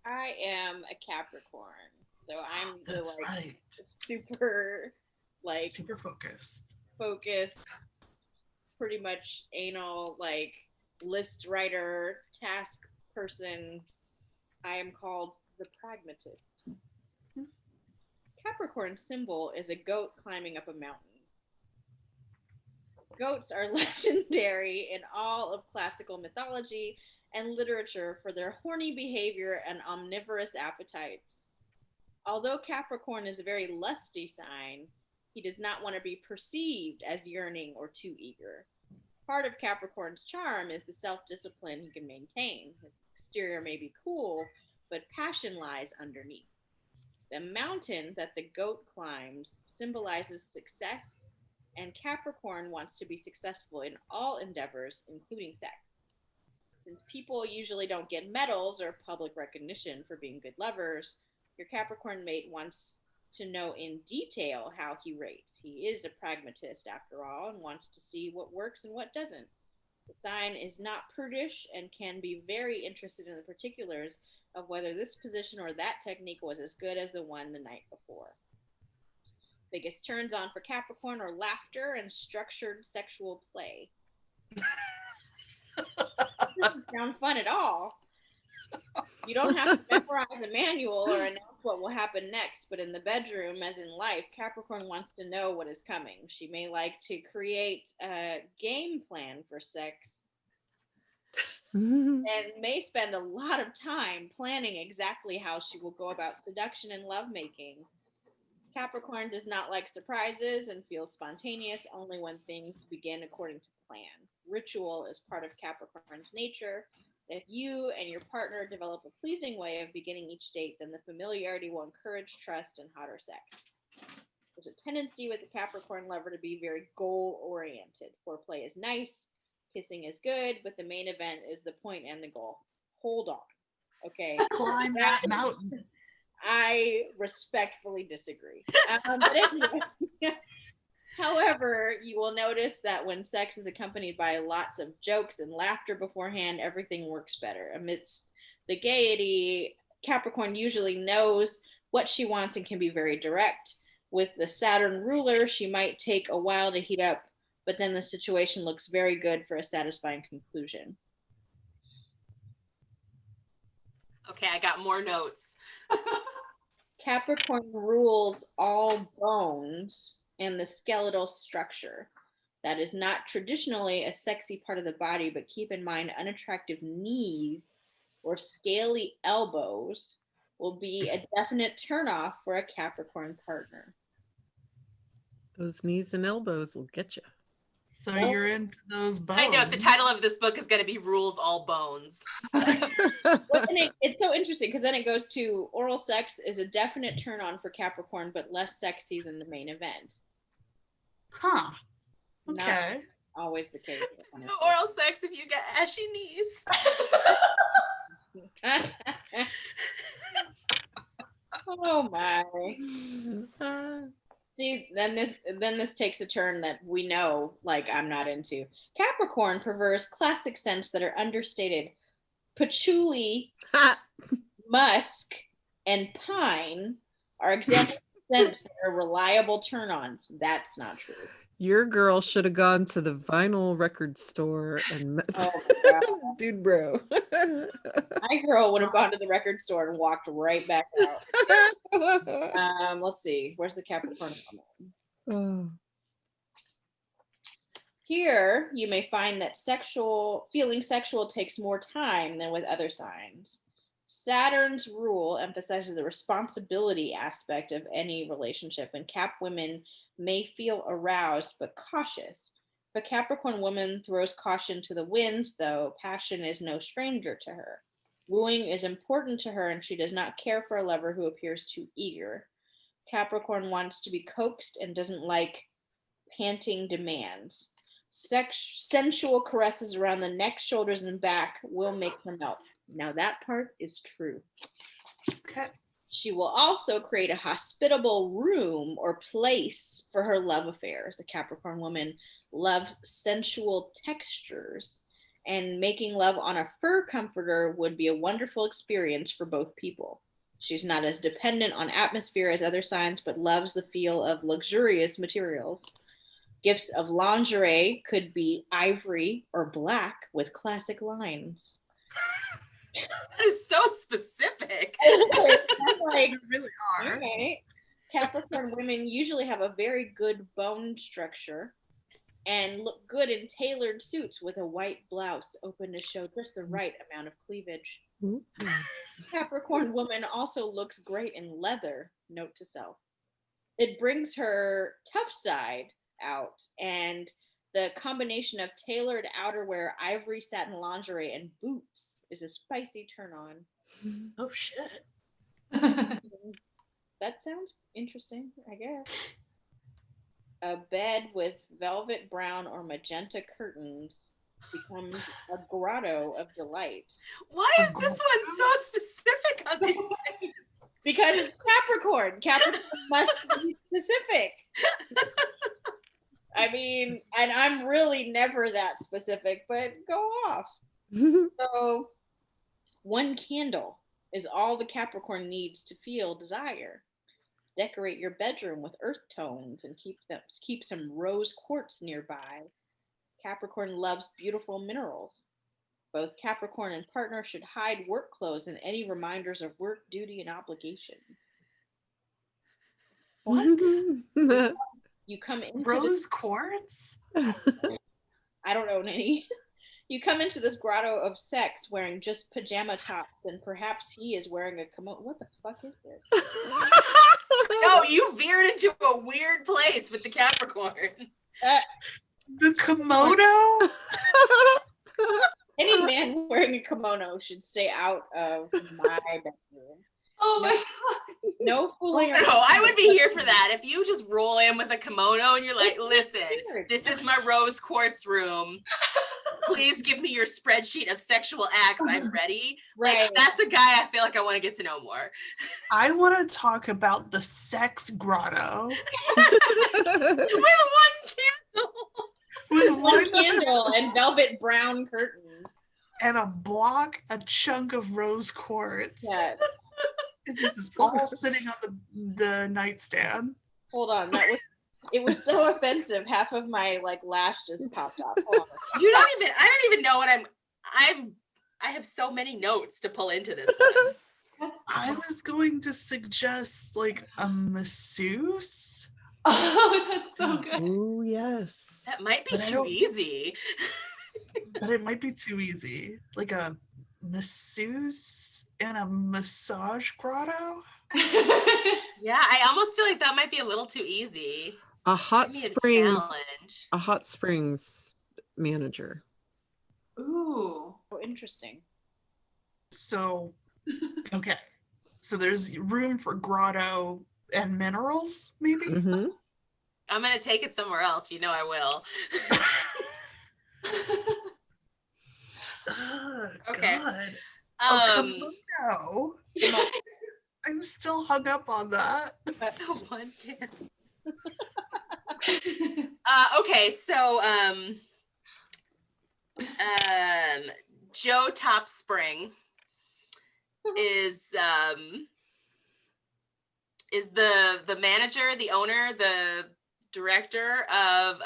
I am a Capricorn, so I'm the That's like right. super like Super focused. focused, pretty much anal, like list writer, task person. I am called the pragmatist. Capricorn symbol is a goat climbing up a mountain. Goats are legendary in all of classical mythology and literature for their horny behavior and omnivorous appetites. Although Capricorn is a very lusty sign, he does not want to be perceived as yearning or too eager. Part of Capricorn's charm is the self-discipline he can maintain. His exterior may be cool, but passion lies underneath. The mountain that the goat climbs symbolizes success, and Capricorn wants to be successful in all endeavors, including sex. Since people usually don't get medals or public recognition for being good lovers, your Capricorn mate wants to know in detail how he rates. He is a pragmatist, after all, and wants to see what works and what doesn't. The sign is not prudish and can be very interested in the particulars of whether this position or that technique was as good as the one the night before. Biggest turns on for Capricorn are laughter and structured sexual play. Doesn't sound fun at all. You don't have to memorize a manual or announce what will happen next, but in the bedroom, as in life, Capricorn wants to know what is coming. She may like to create a game plan for sex and may spend a lot of time planning exactly how she will go about seduction and lovemaking. Capricorn does not like surprises and feels spontaneous only when things begin according to plan. Ritual is part of Capricorn's nature. If you and your partner develop a pleasing way of beginning each date, then the familiarity will encourage trust and hotter sex. There's a tendency with the Capricorn lover to be very goal-oriented. Foreplay is nice, kissing is good, but the main event is the point and the goal. Hold on. Okay. Climb that mountain. I respectfully disagree. But anyway, however, you will notice that when sex is accompanied by lots of jokes and laughter beforehand, everything works better. Amidst the gaiety, Capricorn usually knows what she wants and can be very direct. With the Saturn ruler, she might take a while to heat up, but then the situation looks very good for a satisfying conclusion. Okay, I got more notes. Capricorn rules all bones and the skeletal structure. That is not traditionally a sexy part of the body, but keep in mind unattractive knees or scaly elbows will be a definite turnoff for a Capricorn partner. Those knees and elbows will get you. So you're into those bones. I know the title of this book is going to be Rules All Bones. It's so interesting because then it goes to oral sex is a definite turn on for Capricorn, but less sexy than the main event. Huh. Okay. Not always the case. No oral sex if you get ashy knees. Oh my. See, then this takes a turn that we know, like, I'm not into. Capricorn prefers classic scents that are understated. Patchouli, musk, and pine are examples of scents that are reliable turn-ons. That's not true. Your girl should have gone to the vinyl record store and met dude bro. My girl would have gone to the record store and walked right back out. Let's see. Where's the Capricorn woman? Here, you may find that feeling sexual takes more time than with other signs. Saturn's rule emphasizes the responsibility aspect of any relationship, and Cap women may feel aroused but cautious. If a Capricorn woman throws caution to the winds, though, passion is no stranger to her. Wooing is important to her, and she does not care for a lover who appears too eager. Capricorn wants to be coaxed and doesn't like panting demands. Sensual caresses around the neck, shoulders, and back will make her melt. Now that part is true. Okay. She will also create a hospitable room or place for her love affairs. A Capricorn woman loves sensual textures, and making love on a fur comforter would be a wonderful experience for both people. She's not as dependent on atmosphere as other signs, but loves the feel of luxurious materials. Gifts of lingerie could be ivory or black with classic lines. That is so specific. I'm like, You really are. okay. Capricorn women usually have a very good bone structure and look good in tailored suits with a white blouse open to show just the right amount of cleavage. Capricorn woman also looks great in leather, note to self. It brings her tough side out, and the combination of tailored outerwear, ivory satin lingerie, and boots is a spicy turn on. Oh shit. That sounds interesting, I guess. A bed with velvet brown or magenta curtains becomes a grotto of delight. Why is this one so specific on these things? Because it's Capricorn. Capricorn must be specific. I mean, and I'm really never that specific, but go off. So, one candle is all the Capricorn needs to feel desire. Decorate your bedroom with earth tones and keep some rose quartz nearby. Capricorn loves beautiful minerals. Both Capricorn and partner should hide work clothes and any reminders of work, duty, and obligations. What? You come into Rose quartz? I don't own any. You come into this grotto of sex wearing just pajama tops, and perhaps he is wearing a kimono. What the fuck is this? No, you veered into a weird place with the Capricorn. The kimono? Any man wearing a kimono should stay out of my bedroom. Oh my god. No fooling around. No, I would be here for that. If you just roll in with a kimono and you're like, listen, this is my rose quartz room. please give me your spreadsheet of sexual acts. I'm ready. Right. Like, that's a guy I feel like I want to get to know more. I want to talk about the sex grotto With one candle. with One one candle and velvet brown curtains. and a chunk of rose quartz. Yeah. And this is all sitting on the nightstand. Hold on. It was so offensive. Half of my like lash just popped off. Hold on. I don't even know what I have so many notes to pull into this one. I was going to suggest like a masseuse. Oh, that's so good. Oh, yes. That might be But I too don't- easy. But it might be too easy. Like a masseuse and a massage grotto. Yeah, I almost feel like that might be a little too easy. A hot Give me a springs, challenge. a hot springs manager. Ooh. Oh, interesting. So, okay. So there's room for grotto and minerals, maybe? Hmm. I'm gonna take it somewhere else. You know I will. Okay. God. Oh, come Um, on now. I'm still hung up on that. one can. Okay, so Joe Top Spring is the manager, the owner, the director of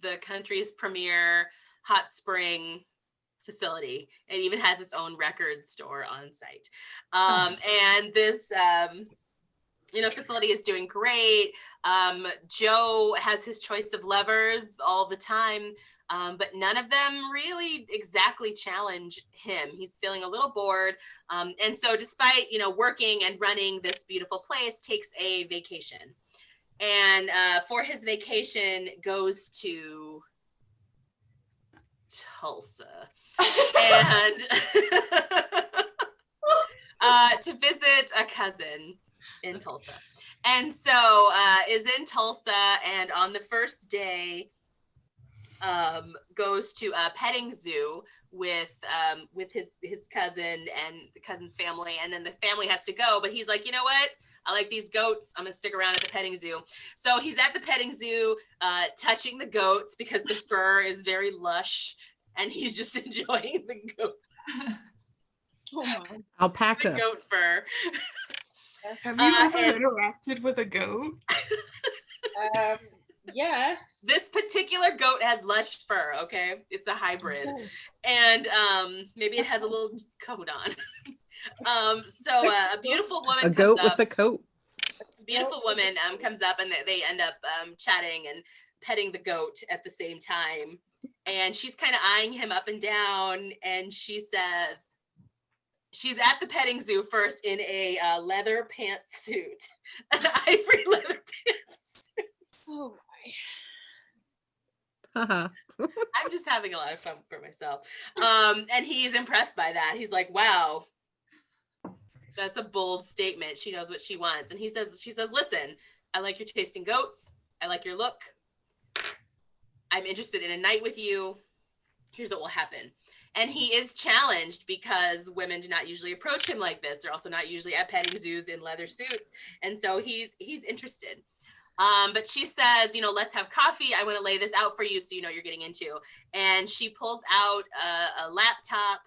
the country's premier hot spring facility. It even has its own record store on site. And this facility is doing great. Joe has his choice of lovers all the time, but none of them really exactly challenge him. He's feeling a little bored. And so despite, working and running this beautiful place, takes a vacation. And for his vacation goes to Tulsa and to visit a cousin in Tulsa. And so is in Tulsa, and on the first day goes to a petting zoo with his cousin and the cousin's family, and then the family has to go, but he's like, you know what? I like these goats. I'm gonna stick around at the petting zoo. So he's at the petting zoo, touching the goats because the fur is very lush, and he's just enjoying the goat. Oh my. Alpaca. The goat fur. Have you ever and- interacted with a goat? Yes. This particular goat has lush fur, okay? It's a hybrid. And maybe it has a little coat on. So a beautiful woman A goat comes up. with a coat. Beautiful woman comes up, and they end up chatting and petting the goat at the same time. And she's kind of eyeing him up and down, and she says, she's at the petting zoo first in a leather pantsuit, an ivory leather pantsuit. Oh Haha. I'm just having a lot of fun for myself. And he's impressed by that. He's like, wow, that's a bold statement. She knows what she wants. And she says, listen, I like your taste in goats. I like your look. I'm interested in a night with you. Here's what will happen. And he is challenged because women do not usually approach him like this. They're also not usually at petting zoos in leather suits. And so he's interested. But she says, let's have coffee. I want to lay this out for you so you know what you're getting into. And she pulls out a laptop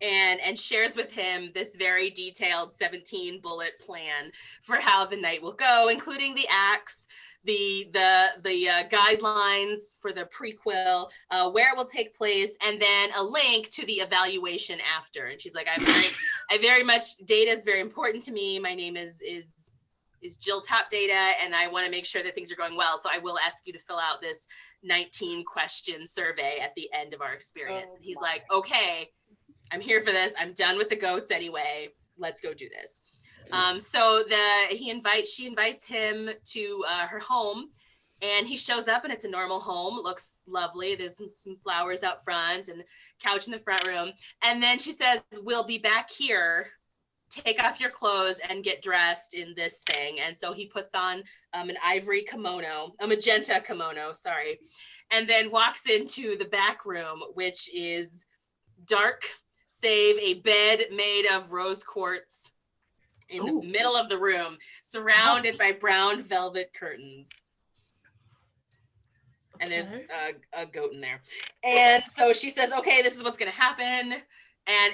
and shares with him this very detailed 17 bullet plan for how the night will go, including the acts, the guidelines for the prequel, where it will take place, and then a link to the evaluation after. And she's like, I very much, data is very important to me. My name is Jill Top Data, and I want to make sure that things are going well. So I will ask you to fill out this 19 question survey at the end of our experience. And he's like, okay, I'm here for this. I'm done with the goats anyway. Let's go do this. So she invites him to her home, and he shows up, and it's a normal home. It looks lovely. There's some flowers out front and couch in the front room. And then she says, we'll be back here take off your clothes and get dressed in this thing. And so he puts on an ivory kimono, a magenta kimono, sorry, and then walks into the back room, which is dark, save a bed made of rose quartz in the middle of the room, surrounded by brown velvet curtains. And there's a goat in there. And so she says, okay, this is what's going to happen.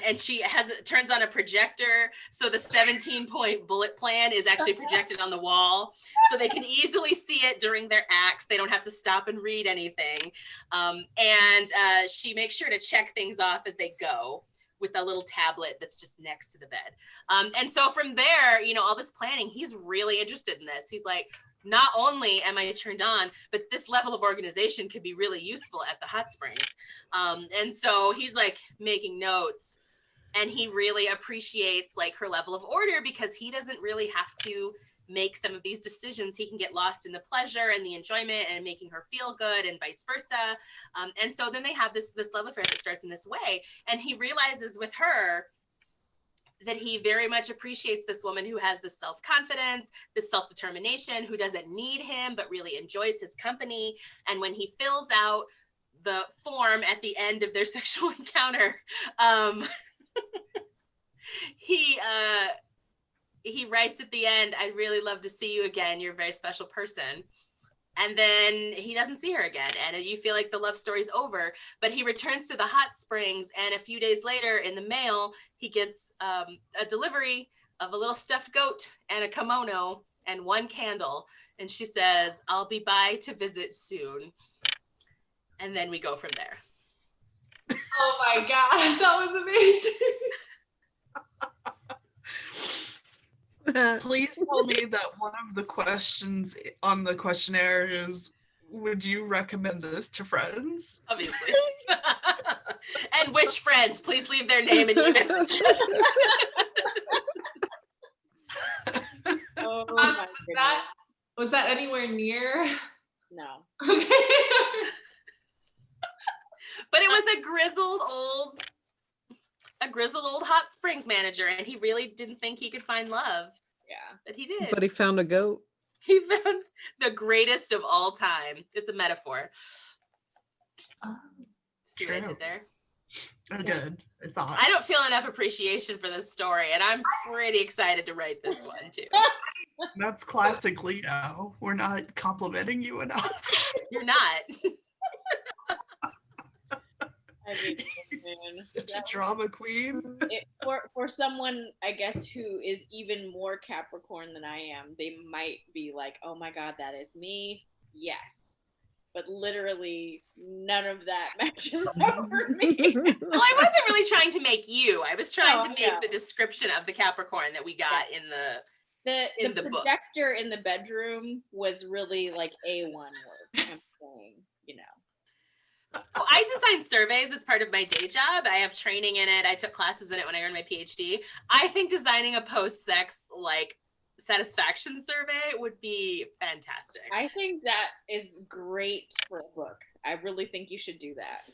And she turns on a projector. So the 17-point bullet plan is actually projected on the wall. So they can easily see it during their acts. They don't have to stop and read anything. And she makes sure to check things off as they go with a little tablet that's just next to the bed. And so from there, you know, all this planning, he's really interested in this. He's like, not only am I turned on, but this level of organization could be really useful at the hot springs. And so he's like making notes, and he really appreciates like her level of order, because he doesn't really have to make some of these decisions. He can get lost in the pleasure and the enjoyment and making her feel good, and vice versa. And so then they have this love affair that starts in this way. And he realizes with her that he very much appreciates this woman who has this self-confidence, this self-determination, who doesn't need him, but really enjoys his company. And when he fills out the form at the end of their sexual encounter, he writes at the end, "I'd really love to see you again. You're a very special person." And then he doesn't see her again. And you feel like the love story's over, but he returns to the hot springs. And a few days later in the mail, he gets a delivery of a little stuffed goat and a kimono and one candle. And she says, "I'll be by to visit soon." And then we go from there. Oh my God, that was amazing. Please tell me that one of the questions on the questionnaire is, would you recommend this to friends? Obviously. And which friends? Please leave their name and email address. Oh my goodness. Was that anywhere near? No. Okay. But it was a grizzled old hot springs manager, and he really didn't think he could find love. Yeah. But he did. But he found a goat. He found the greatest of all time. It's a metaphor. See what I did there? I did. I thought. I don't feel enough appreciation for this story, and I'm pretty excited to write this one too. That's classic Leo. We're not complimenting you enough. You're not. I mean, man, Such a drama queen. for someone, I guess, who is even more Capricorn than I am, they might be like, "Oh my God, that is me." Yes, but literally none of that matches up for me. Well, I wasn't really trying to make you. I was trying to make yeah. the description of the Capricorn that we got in the book. Projector in the bedroom was really like A1 work. I'm saying, you know. Oh, I design surveys. It's part of my day job. I have training in it. I took classes in it when I earned my PhD. I think designing a post-sex like satisfaction survey would be fantastic. I think that is great for a book. I really think you should do that.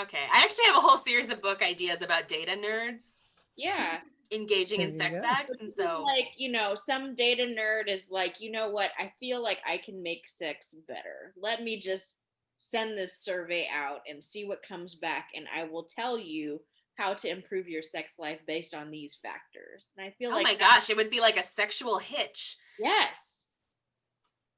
Okay. I actually have a whole series of book ideas about data nerds. Yeah. Engaging in There you sex go. acts. And so like, you know, some data nerd is like, you know what? I feel like I can make sex better. Let me just send this survey out and see what comes back, and I will tell you how to improve your sex life based on these factors. And I feel oh like my gosh, it would be like a sexual hitch. yes.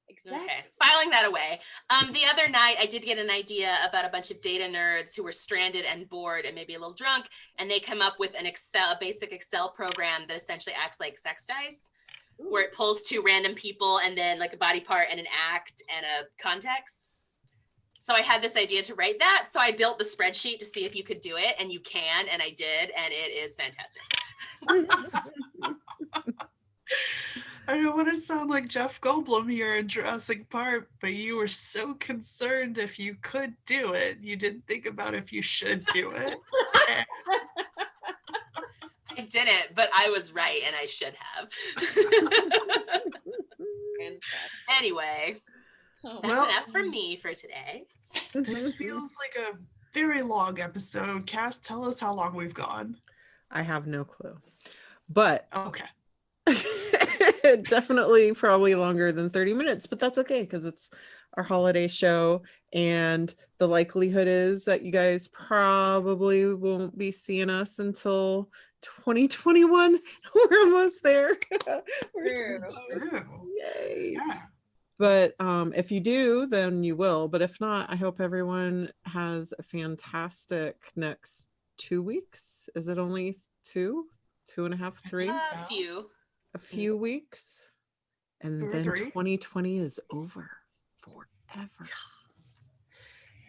Exactly. Okay, filing that away. The other night, I did get an idea about a bunch of data nerds who were stranded and bored and maybe a little drunk, and they come up with a basic Excel program that essentially acts like sex dice, where it pulls two random people and then like a body part and an act and a context. So I had this idea to write that. So I built the spreadsheet to see if you could do it, and you can, and I did, and it is fantastic. I don't want to sound like Jeff Goldblum here in Jurassic Park, but you were so concerned if you could do it. You didn't think about if you should do it. I didn't, but I was right, and I should have. Anyway, that's enough from me for today. This feels like a very long episode. Cass, tell us how long we've gone. I have no clue. but Okay. definitely probably longer than 30 minutes, but that's okay because it's our holiday show, and the likelihood is that you guys probably won't be seeing us until 2021. We're almost there. We're True. so True. close. Yay. Yeah. But if you do, then you will. But if not, I hope everyone has a fantastic next 2 weeks. Is it only 2.5, 3? so. A few. A few weeks, and 2 or then 3. 2020 is over forever.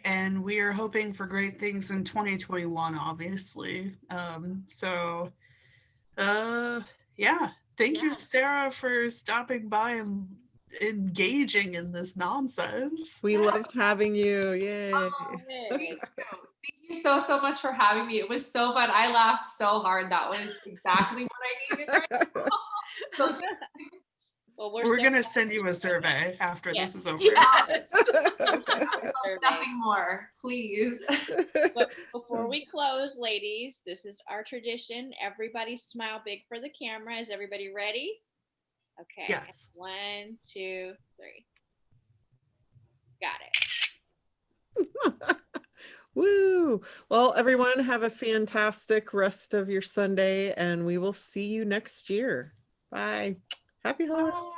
And we are hoping for great things in 2021, obviously. Yeah. Thank you, Sarah, for stopping by and engaging in this nonsense. We loved having you. Yay. Oh, thank you. Thank you so, so much for having me. It was so fun. I laughed so hard. That was exactly what I needed right now. So Well, We're so going to happy send you a for survey after Yes. this is over. Yes. nothing more, please. But before we close, ladies, this is our tradition. Everybody smile big for the camera. Is everybody ready? Okay. Yes. 1, 2, 3. Got it. Woo. Well, everyone, have a fantastic rest of your Sunday, and we will see you next year. Bye. Happy holidays. Bye.